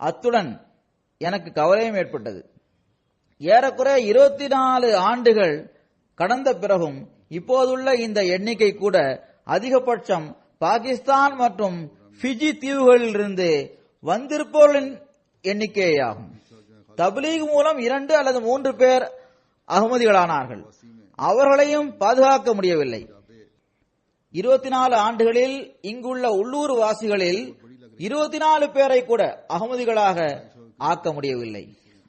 அத்துடன் எனக்கு கவலையும் ஏற்பட்டது. ஏறக்குறைய 24 ஆண்டுகள் கடந்த பிறகும் இப்போதுள்ள இந்த எண்ணிக்கை கூட அதிகபட்சம் பாகிஸ்தான் மற்றும் ஃபிஜி தீவுகளில் இருந்து வந்திருப்பவர்களின் எண்ணிக்கையாகும். தப்லீக் மூலம் 2 அல்லது 3 பேர் அகமதிகளானார்கள். அவர்களையும் பாதுகாக்க முடியவில்லை. 24 ஆண்டுகளில் இங்குள்ள உள்ளூர் வாசிகளில் 24 பேரை கூட அகமதிகளாக ஆக்க முடியவில்லை.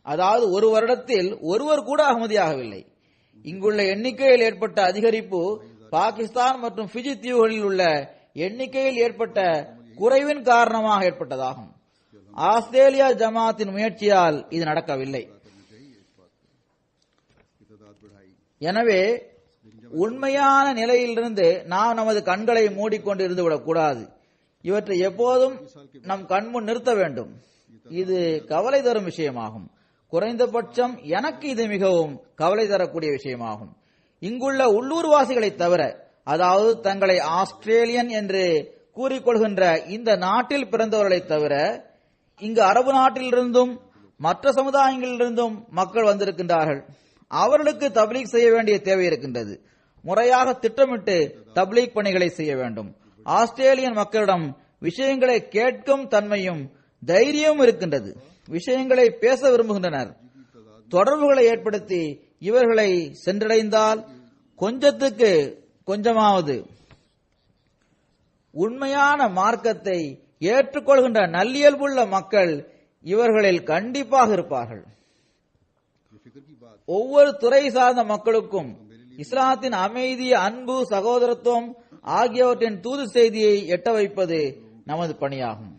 அதாவது ஒரு வருடத்தில் ஒருவர் கூட அகமதியாகவில்லை. இங்குள்ள எண்ணிக்கையில் ஏற்பட்ட அதிகரிப்பு பாகிஸ்தான் மற்றும் ஃபிஜி தீவுகளில் உள்ள எண்ணிக்கையில் ஏற்பட்ட குறைவின் காரணமாக ஏற்பட்டதாகும். ஆஸ்திரேலியா ஜமாத்தின் முயற்சியால் இது நடக்கவில்லை. எனவே உண்மையான நிலையிலிருந்து நாம் நமது கண்களை மூடிக்கொண்டு இருந்துவிடக் கூடாது. இவற்றை எப்போதும் நம் கண்முன் நிறுத்த வேண்டும். இது கவலை தரும் விஷயமாகும். குறைந்தபட்சம் எனக்கு இது மிகவும் கவலை தரக்கூடிய விஷயமாகும். இங்குள்ள உள்ளூர்வாசிகளை தவிர, அதாவது தங்களை ஆஸ்திரேலியன் என்று கூறிக்கொள்கின்ற இந்த நாட்டில் பிறந்தவர்களை தவிர, இங்கு அரபு நாட்டிலிருந்தும் மற்ற சமுதாயங்களிலிருந்தும் மக்கள் வந்திருக்கின்றார்கள். அவர்களுக்கு தப்லீக் செய்ய வேண்டிய தேவை இருக்கின்றது. முறையாக திட்டமிட்டு தப்லீக் பணிகளை செய்ய வேண்டும். ஆஸ்திரேலியன் மக்களிடம் விஷயங்களை கேட்கும் தன்மையும் தைரியமும் இருக்கின்றது. விஷயங்களை பேச விரும்புகின்றனர். தொடர்புகளை ஏற்படுத்தி இவர்களை சென்றடைந்தால் கொஞ்சத்துக்கு கொஞ்சமாவது உண்மையான மார்க்கத்தை ஏற்றுக்கொள்கின்ற நல்லியல்புள்ள மக்கள் இவர்களில் கண்டிப்பாக இருப்பார்கள். ஒவ்வொரு துறை சார்ந்த மக்களுக்கும் இஸ்லாத்தின் அமைதி, அன்பு, சகோதரத்துவம் ஆகியவற்றின் தூது செய்தியை எட்ட வைப்பது நமது பணியாகும்.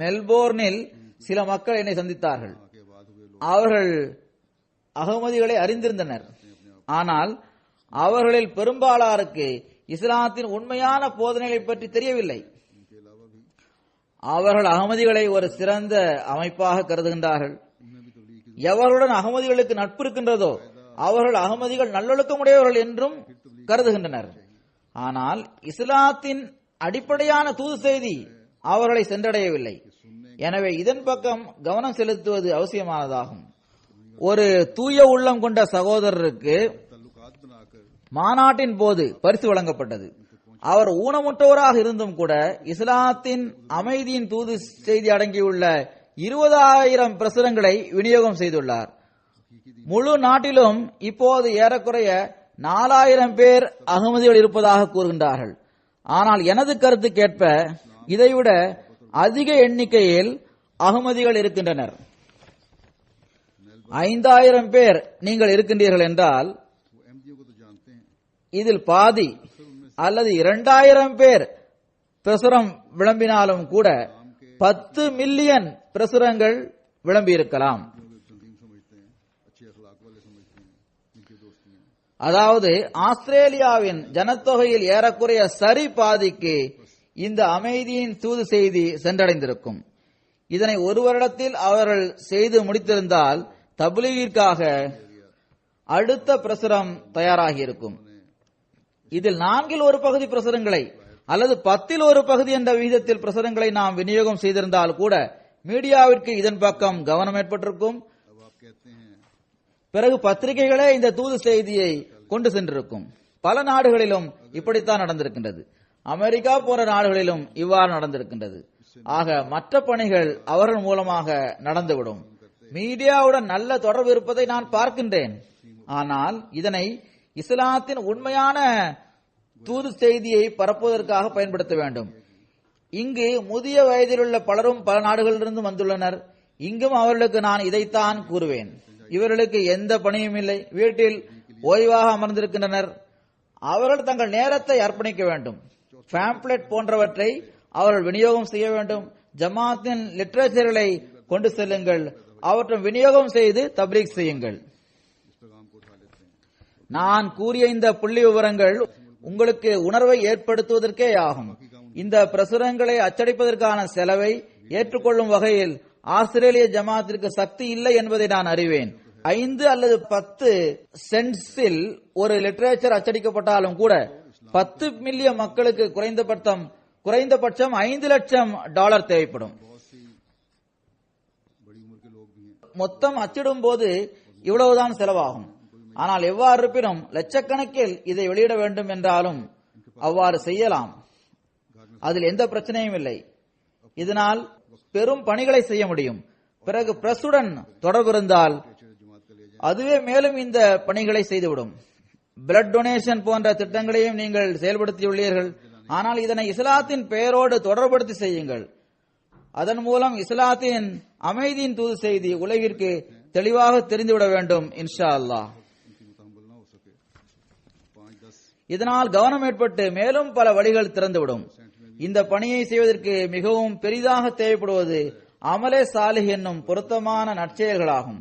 மெல்போர்னில் சில மக்கள் என்னை சந்தித்தார்கள். அவர்கள் அகமதிகளை அறிந்திருந்தனர். ஆனால் அவர்களில் பெரும்பாலாருக்கு இஸ்லாத்தின் உண்மையான போதனைகளை பற்றி தெரியவில்லை. அவர்கள் அகமதிகளை ஒரு சிறந்த அமைப்பாக கருதுகின்றார்கள். எவர்களுடன் அகமதிகளுக்கு நட்பு இருக்கின்றதோ அவர்கள் அகமதிகள் நல்லொழுக்கமுடையவர்கள் என்றும் கருதுகின்றனர். ஆனால் இஸ்லாத்தின் அடிப்படையான தூது செய்தி அவர்களை சென்றடையவில்லை. எனவே இதன் பக்கம் கவனம் செலுத்துவது அவசியமானதாகும். ஒரு தூய உள்ளம் கொண்ட சகோதரருக்கு மாநாட்டின் போது பரிசு வழங்கப்பட்டது. அவர் ஊனமுற்றவராக இருந்தும் கூட இஸ்லாத்தின் அமைதியின் தூது செய்தி அடங்கியுள்ள 20,000 பிரசுரங்களை விநியோகம் செய்துள்ளார். முழு நாட்டிலும் இப்போது ஏறக்குறைய 4,000 பேர் அகமதிகள் இருப்பதாக கூறுகின்றார்கள். ஆனால் எனது கருத்துக்கேற்ப இதைவிட அதிக எண்ணிக்கையில் அகமதிகள் இருக்கின்றனர். 5,000 பேர் நீங்கள் இருக்கின்றீர்கள் என்றால் இதில் பாதி அல்லது 2,000 பேர் பிரசுரம் விளம்பினாலும் கூட 10 மில்லியன் பிரசுரங்கள் விளம்பியிருக்கலாம். तंजीम समझते हैं, अच्छे अखलाक वाले समझते हैं, इनकी दोस्तियां அதாவது ஆஸ்திரேலியாவின் ஜனத்தொகையில் ஏறக்குறைய சரி பாதிக்கு இந்த அமைதியின் தூது செய்தி சென்றடைந்திருக்கும். இதனை ஒரு வருடத்தில் அவர்கள் செய்து முடித்திருந்தால் தப்லீகிற்காக அடுத்த பிரசுரம் தயாராகி இருக்கும். இதில் 4 ஒரு பகுதி பிரசுரங்களை அல்லது 10 ஒரு பகுதி என்ற விகிதத்தில் பிரசுரங்களை நாம் விநியோகம் செய்திருந்தால் கூட மீடியாவிற்கு இதன் பக்கம் கவனம் ஏற்பட்டிருக்கும். अब आप कहते हैं பிறகு பத்திரிகைகளே இந்த தூது செய்தியை கொண்டு சென்றிருக்கும். பல நாடுகளிலும் இப்படித்தான் நடந்திருக்கின்றது. அமெரிக்கா போன்ற நாடுகளிலும் இவ்வாறு நடந்திருக்கின்றது. ஆக மற்ற பணிகள் அவர்கள் மூலமாக நடந்துவிடும். மீடியாவுடன் நல்ல தொடர்பு இருப்பதை நான் பார்க்கின்றேன். ஆனால் இதனை இஸ்லாத்தின் உண்மையான தூது செய்தியை பரப்புவதற்காக பயன்படுத்த வேண்டும். இங்கு முதிய வயதிலுள்ள பலரும் பல நாடுகளிலிருந்து வந்துள்ளனர். இங்கும் அவர்களுக்கு நான் இதைத்தான் கூறுவேன். இவர்களுக்கு எந்த பணியும் இல்லை, வீட்டில் ஓய்வாக அமர்ந்திருக்கின்றனர். அவர்கள் தங்கள் நேரத்தை அர்ப்பணிக்க வேண்டும். பேம்ப்ளெட் போன்றவற்றை அவர்கள் விநியோகம் செய்ய வேண்டும். ஜமாத்தின் லிட்டரேச்சர்களை கொண்டு செல்லுங்கள், அவற்றை விநியோகம் செய்து தப்லீக் செய்யுங்கள். इस पैगाम को उठा लेते हैं। நான் கூறிய இந்த புள்ளி விவரங்கள் உங்களுக்கு உணர்வை ஏற்படுத்துவதற்கே ஆகும். இந்த பிரசுரங்களை அச்சடிப்பதற்கான செலவை ஏற்றுக்கொள்ளும் வகையில் ஆஸ்திரேலிய ஜமாத்திற்கு சக்தி இல்லை என்பதை நான் அறிவேன். 5 அல்லது 10 சென்ட்ஸில் ஒரு லிட்டரேச்சர் அச்சடிக்கப்பட்டாலும் கூட 10 மில்லியன் மக்களுக்கு குறைந்தபட்சம் $5 லட்சம் தேவைப்படும். बहुत सी बड़ी उम्र के लोग भी हैं। மொத்தம் அச்சிடும் போது இவ்வளவுதான் செலவாகும். ஆனால் எவ்வாறு இருப்பினும் லட்சக்கணக்கில் இதை வெளியிட வேண்டும் என்றாலும் அவ்வாறு செய்யலாம். அதில் எந்த பிரச்சனையும் இல்லை. இதனால் பெரும் பணிகளை செய்ய முடியும். பிறகு பிரசுடன் தொடர்பு இருந்தால் அதுவே மேலும் இந்த பணிகளை செய்துவிடும். பிளட் டொனேஷன் போன்ற திட்டங்களையும் நீங்கள் செயல்படுத்தியுள்ளீர்கள். ஆனால் இதனை இஸ்லாத்தின் பெயரோடு தொடர்படுத்தி செய்யுங்கள். அதன் மூலம் இஸ்லாத்தின் அமைதியின் தூது செய்தி உலகிற்கு தெளிவாக தெரிந்துவிட வேண்டும். இன்ஷா அல்லாஹ். इनकी मुताहमल ना हो सके 5-10 இதனால் கவனம் ஏற்பட்டு மேலும் பல வழிகள் திறந்துவிடும். இந்த பணியை செய்வதற்கு மிகவும் பெரிதாக தேவைப்படுவது அமலே சாலிஹ் என்னும் பொருத்தமான நற்செயல்களாகும்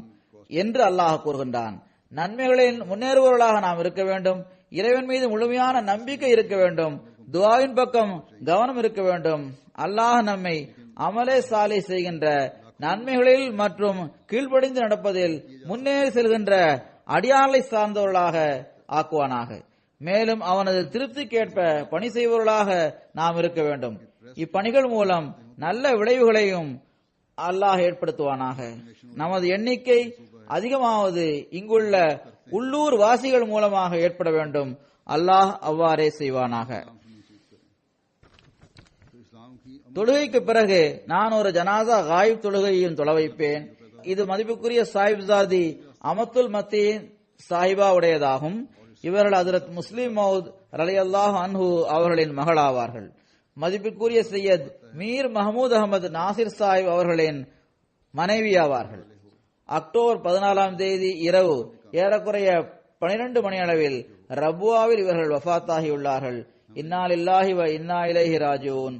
என்று அல்லாஹ் கூறுகின்றான். நன்மைகளில் முன்னேறுபவர்களாக நாம் இருக்க வேண்டும். இறைவன் மீது முழுமையான நம்பிக்கை இருக்க வேண்டும். துஆவின் பக்கம் கவனம் இருக்க வேண்டும். அல்லாஹ் நம்மை அமலே சாலிஹ் செய்கின்ற நன்மைகளில் மற்றும் கீழ்ப்படிந்து நடப்பதில் முன்னேறி செல்கின்ற அடியார்களை சார்ந்தவர்களாக ஆக்குவானாக. மேலும் அவனது திருப்திக்கேற்ப பணி செய்பவர்களாக நாம் இருக்க வேண்டும். இப்பணிகள் மூலம் நல்ல விளைவுகளையும் அல்லாஹ் ஏற்படுத்துவானாக. நமது எண்ணிக்கை அதிகமாவது இங்குள்ள உள்ளூர் வாசிகள் மூலமாக ஏற்பட வேண்டும். அல்லாஹ் அவ்வாறே செய்வானாக. तो इस्लाम की தொழுகைக்கு பிறகு நான் ஒரு ஜனாசா காயிப் தொழுகையையும் தொழ வைப்பேன். இது மதிப்புக்குரிய சாஹிப்சாதி அமத்துல் மத்தீன் சாஹிபா உடையதாகும். இவர்கள் ஹஜ்ரத் முஸ்லிம் மௌத் ரலியல்லாஹு அன்ஹு அவர்களின் மகளாவார்கள். மதிப்புக்குரிய சையத் மீர் மஹமூத் அகமது நாசிர் சாஹிப் அவர்களின் மனைவியாவார்கள். அக்டோபர் 14ஆம் தேதி இரவு ஏறக்குறைய 12 மணி அளவில் ரபுவாவில் இவர்கள் வஃபாத்தாகியுள்ளார்கள். இன்னா லில்லாஹி வ இன்னா இலைஹி ராஜிஊன்.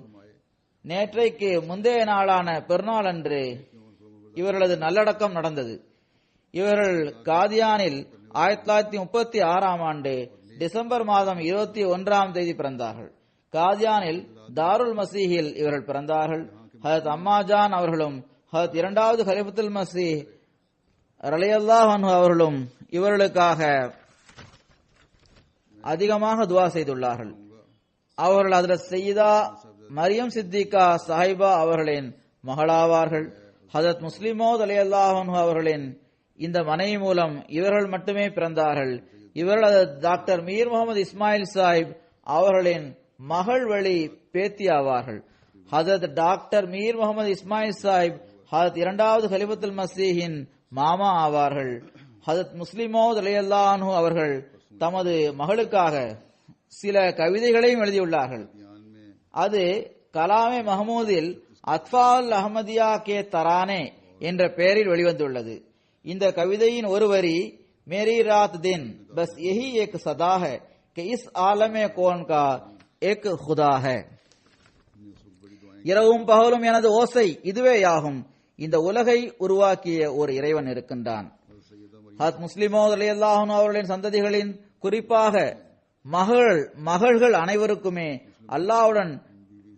நேற்றைக்கு முந்தைய நாளான பெருநாள் அன்று இவர்களது நல்லடக்கம் நடந்தது. இவர்கள் காதியானில் 1936ஆம் ஆண்டு டிசம்பர் மாதம் 21ஆம் தேதி பிறந்தார்கள். காதியானில் தாருல் மசீஹில் இவர்கள் பிறந்தார்கள். ஹஜரத் அம்மாஜான் அவர்களும் ஹஜரத் 2வது கலிஃபத்துல் மசீஹ் ரலியல்லாஹு அன்ஹு அவர்களும் இவர்களுக்காக அதிகமாக துஆ செய்துள்ளார்கள். அவர்கள் ஹஜரத் சையீதா மரியம் சித்திகா சாஹிபா அவர்களின் மகளாவார்கள். ஹஜரத் முஸ்லிம் மௌத் ரலியல்லாஹு அன்ஹு அவர்களின் இந்த மனைவி மூலம் இவர்கள் மட்டுமே பிறந்தார்கள். இவர்கள் டாக்டர் மீர் முகமது இஸ்மாயில் சாஹிப் அவர்களின் மகள் வழி பேத்தி ஆவார்கள். ஹஜரத் டாக்டர் மீர் முகமது இஸ்மாயில் சாஹிப் ஹஜரத் 2வது கலிஃபத்துல் மசீஹின் மாமா ஆவார்கள். ஹஜரத் முஸ்லிம் மௌத் ரலியல்லாஹு அன்ஹு அவர்கள் தமது மகளுக்காக சில கவிதைகளையும் எழுதியுள்ளார்கள். அது கலாமே மஹமூதில் அத்ஃபால் அஹமதியா கே தரானே என்ற பெயரில் வெளிவந்துள்ளது. இந்த கவிதையின் ஒரு வரி மேரி ராத் தின் பஸ் யஹி ஏக் சதா ஹை कि इस आलम कौन का एक खुदा है. இரவும் பகலும் எனது ஓசை இதுவேயாகும். இந்த உலகை உருவாக்கிய ஒரு இறைவன் இருக்கின்றான். ஹத் முஸ்லிமோத் ரலியல்லாஹு அன்ஹு அவர்களின் சந்ததிகளின் குறிப்பாக மகள்கள் அனைவருக்குமே அல்லாஹ்வுடன்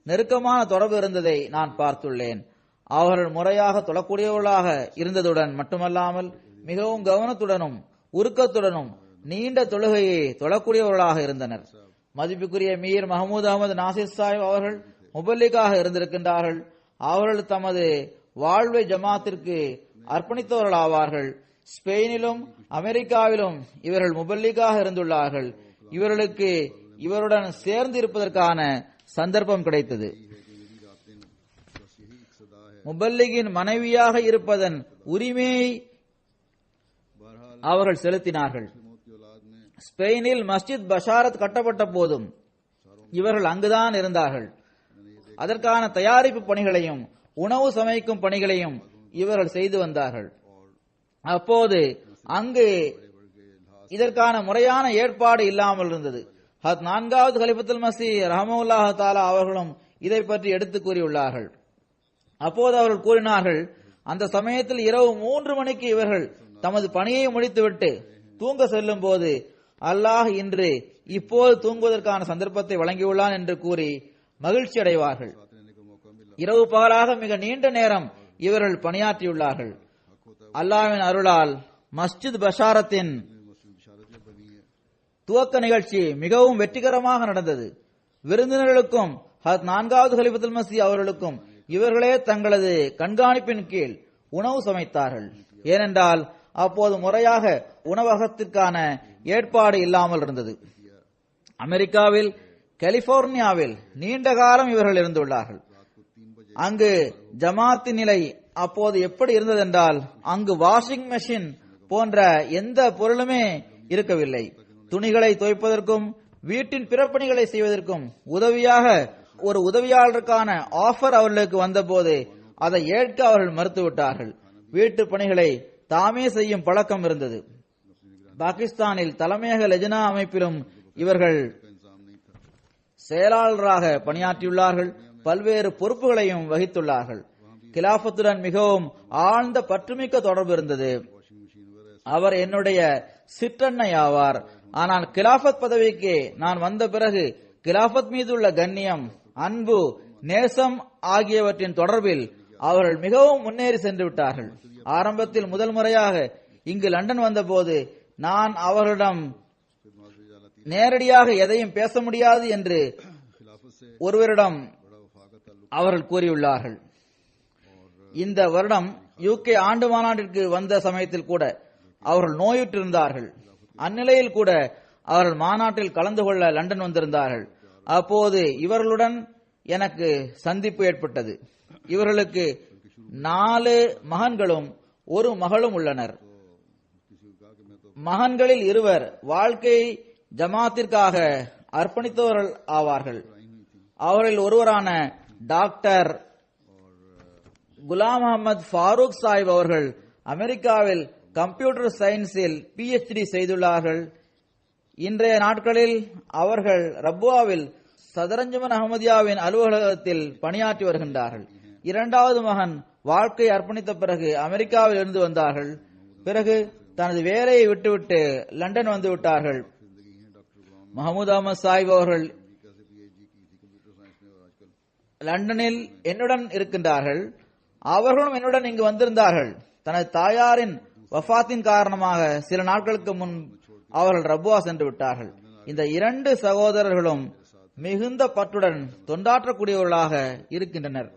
நெருக்கமான தொடர்பு இருந்ததை நான் பார்த்துள்ளேன். அவர்கள் முறையாக தொழக்கூடியவர்களாக இருந்ததுடன் மட்டுமல்லாமல் மிகவும் கவனத்துடனும் உருக்கத்துடனும் நீண்ட தொழுகையை தொழக்கூடியவர்களாக இருந்தனர். மதிப்புக்குரிய மீர் மஹமூத் அகமது நாசிர் சாஹிப் அவர்கள் முபல்லிகாக இருந்திருக்கின்றார்கள். அவர்கள் தமது வாழ்வை ஜமாத்திற்கு அர்ப்பணித்தவர்கள் ஆவார்கள். ஸ்பெயினிலும் அமெரிக்காவிலும் இவர்கள் முபல்லிகாக இருந்துள்ளார்கள். இவர்களுக்கு இவருடன் சேர்ந்து இருப்பதற்கான சந்தர்ப்பம் கிடைத்தது. முபல்லிகின் மனைவியாக இருப்பதன் உரிமையை அவர்கள் செலுத்தினார்கள். ஸ்பெயினில் மஸ்ஜித் பஷாரத் கட்டப்பட்ட போதும் இவர்கள் அங்குதான் இருந்தார்கள். அதற்கான தயாரிப்பு பணிகளையும் உணவு சமைக்கும் பணிகளையும் இவர்கள் செய்து வந்தார்கள். அப்போது அங்கு இதற்கான முறையான ஏற்பாடு இல்லாமல் இருந்தது. ஹத் 4வது கலிஃபத்துல் மஸீஹ் ரஹ்மத்துல்லாஹி தஆலா அவர்களும் இதை பற்றி எடுத்து கூறியுள்ளார்கள். அப்போது அவர்கள் கூறினார்கள், அந்த சமயத்தில் இரவு 3 மணிக்கு இவர்கள் தமது பணியை முடித்துவிட்டு தூங்க செல்லும் போது அல்லாஹ் இன்று இப்போது தூங்குவதற்கான சந்தர்ப்பத்தை வழங்கியுள்ளான் என்று கூறி மகிழ்ச்சி அடைவார்கள். இரவு பகலாக மிக நீண்ட நேரம் இவர்கள் பணியாற்றியுள்ளார்கள். அல்லாஹ்வின் அருளால் மஸ்ஜித் பஷாரத்தின் துவக்க நிகழ்ச்சி மிகவும் வெற்றிகரமாக நடந்தது. விருந்தினர்களுக்கும் ஹத் 4வது கலிஃபத்துல் மஸீஹ் அவர்களுக்கும் இவர்களே தங்களது கண்காணிப்பின் கீழ் உணவு சமைத்தார்கள். ஏனென்றால் அப்போது முறையாக உணவகத்திற்கான ஏற்பாடு இல்லாமல் இருந்தது. அமெரிக்காவில் கலிபோர்னியாவில் நீண்ட காலம் இவர்கள் இருந்துள்ளார்கள். அங்கு ஜமாத்தின் நிலை அப்போது எப்படி இருந்ததென்றால் அங்கு வாஷிங் மெஷின் போன்ற எந்த பொருளுமே இருக்கவில்லை. துணிகளை துவைப்பதற்கும் வீட்டின் பிறப்பணிகளை செய்வதற்கும் உதவியாக ஒரு உதவியாளருக்கான ஆஃபர் அவர்களுக்கு வந்தபோது அதை ஏற்க அவர்கள் மறுத்துவிட்டார்கள். வீட்டு பணிகளை தாமே செய்யும் பழக்கம் இருந்தது. பாகிஸ்தானில் தலைமையக லெஜனா அமைப்பிலும் இவர்கள் செயலாளராக பணியாற்றியுள்ளார்கள். பல்வேறு பொறுப்புகளையும் வகித்துள்ளார்கள். கிலாபத்துடன் மிகவும் ஆழ்ந்த பற்றுமிக்க தொடர்பு இருந்தது. அவர் என்னுடைய சிற்றன்னை ஆவார். ஆனால் கிலாபத் பதவிக்கு நான் வந்த பிறகு கிலாபத் மீதுள்ள கண்ணியம், அன்பு, நேசம் ஆகியவற்றின் தொடர்பில் அவர்கள் மிகவும் முன்னேறி சென்று விட்டார்கள். ஆரம்பத்தில் முதல் முறையாக இங்கு லண்டன் வந்தபோது நான் அவர்களிடம் நேரடியாக எதையும் பேச முடியாது என்று ஒருவரிடம் அவர்கள் கூறியுள்ளார்கள். இந்த வருடம் யூகே ஆண்டு மாநாட்டிற்கு வந்த சமயத்தில் கூட அவர்கள் நோயுற்றிருந்தார்கள். அந்நிலையில் கூட அவர்கள் மாநாட்டில் கலந்து கொள்ள லண்டன் வந்திருந்தார்கள். அப்போது இவர்களுடன் எனக்கு சந்திப்பு ஏற்பட்டது. இவர்களுக்கு 4 மகன்களும் 1 மகளும் உள்ளனர். மகன்களில் 2 வாழ்க்கையை ஜமாத்திற்காக அர்ப்பணித்தவர்கள் ஆவார்கள். அவரில் ஒருவரான டாக்டர் குலாம் அஹமத் ஃபாரூக் சாஹிப் அவர்கள் அமெரிக்காவில் கம்ப்யூட்டர் சயின்ஸில் PhD செய்துள்ளார்கள். இன்றைய நாட்களில் அவர்கள் ரப்புவாவில் சதரஞ்சமன் அஹமதியாவின் அலுவலகத்தில் பணியாற்றி வருகின்றார்கள். 2வது மகன் வாழ்க்கை அர்ப்பணித்த பிறகு அமெரிக்காவில் இருந்து வந்தார்கள். பிறகு தனது வேலையை விட்டுவிட்டு லண்டன் வந்து விட்டார்கள். மஹமூத் அஹமத் சாஹிப் அவர்கள் லண்டனில் என்னுடன் இருக்கின்றார்கள். அவர்களும் என்னுடன் இங்கு வந்திருந்தார்கள். தனது தாயாரின் வஃபாத்தின் காரணமாக சில நாட்களுக்கு முன் அவர்கள் ரப்புவா சென்று விட்டார்கள். இந்த 2 சகோதரர்களும் மிகுந்த பற்றுடன் தொண்டாற்றக்கூடியவர்களாக இருக்கின்றனர்.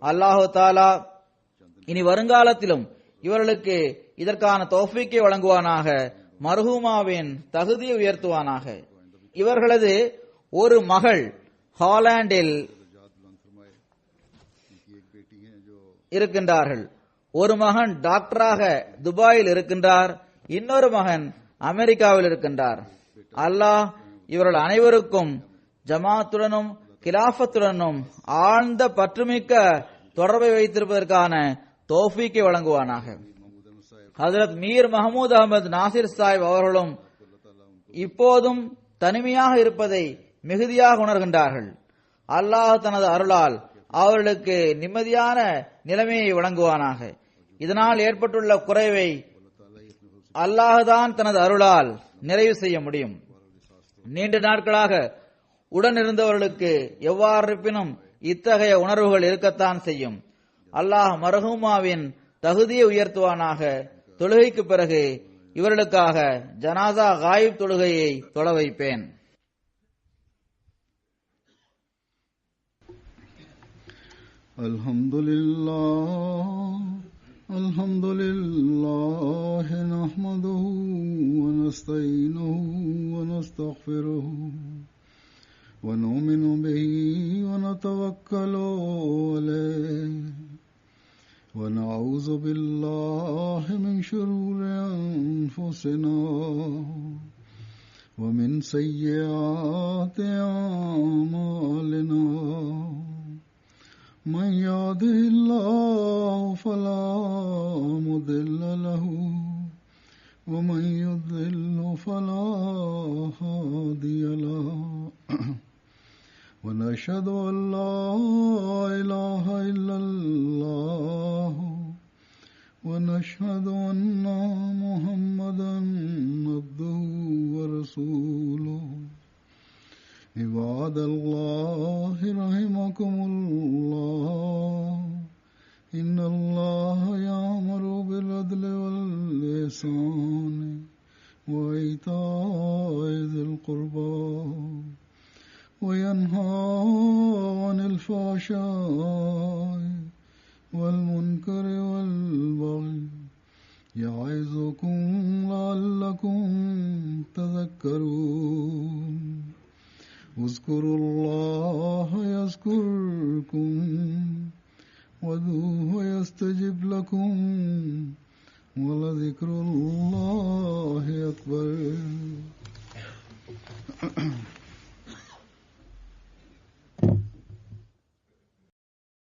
அல்லாஹு தாலா இனி வருங்காலத்திலும் இவர்களுக்கு இதற்கான தௌஃபீக்கை வழங்குவானாக. மர்ஹூமாவின் தகுதியை உயர்த்துவானாக. இவர்களது ஒரு மகள் ஹாலாந்தில் இருக்கின்றார்கள். ஒரு மகன் டாக்டராக துபாயில் இருக்கின்றார். இன்னொரு மகன் அமெரிக்காவில் இருக்கின்றார். அல்லாஹ் இவர்கள் அனைவருக்கும் ஜமாத்துடனும் கிலாஃபத்துடனும் ஆழ்ந்த பற்றுமிக்க தொடர்பை வைத்திருப்பதற்கான தௌஃபீக்கை வழங்குவானாக. ஹஜரத் மீர் மஹமூத் அஹமது நாசிர் சாஹிப் அவர்களும் இப்போதும் தனிமையாக இருப்பதை மிகுதியாக உணர்கின்றார்கள். அல்லாஹ் தனது அருளால் அவர்களுக்கு நிம்மதியான நிலைமையை வழங்குவானாக. இதனால் ஏற்பட்டுள்ள குறைவை அல்லாஹ்தான் தனது அருளால் நிறைவு செய்ய முடியும். நீண்ட நாட்களாக உடனிருந்தவர்களுக்கு எவ்வாறு இருப்பினும் இத்தகைய உணர்வுகள் இருக்கத்தான் செய்யும். அல்லாஹ் மர்ஹூமாவின் தகுதியை உயர்த்துவானாக. தொழுகைக்கு பிறகு இவர்களுக்காக ஜனாசா காயிப் தொழுகையை தொழ வைப்பேன். அல்ஹம்துலில்லாஹ் நஹ்மதுஹு வ நஸ்தஈனுஹு வ நஸ்தக்ஃபிருஹு வ நு'மினு பிஹி வ நதவக்கலு அலைஹி வ நஊது பில்லாஹி மின் ஷுரூரி அன்ஃபுஸினா வ மின் ஸய்யிஆத்தி அஅமாலினா. من يهده الله فلا مضل له ومن يضلل فلا هادي له ونشهد أن لا إله إلا الله ونشهد أن محمدا عبده ورسوله. عباد الله رحمكم الله إن الله يأمر بالعدل والإحسان وإيتاء ذي القربى وينهى عن الفحشاء والمنكر والبغي يعظكم لعلكم تذكرون. اذكروا الله يذكركم وادعوه يستجب لكم ولذكر الله أكبر.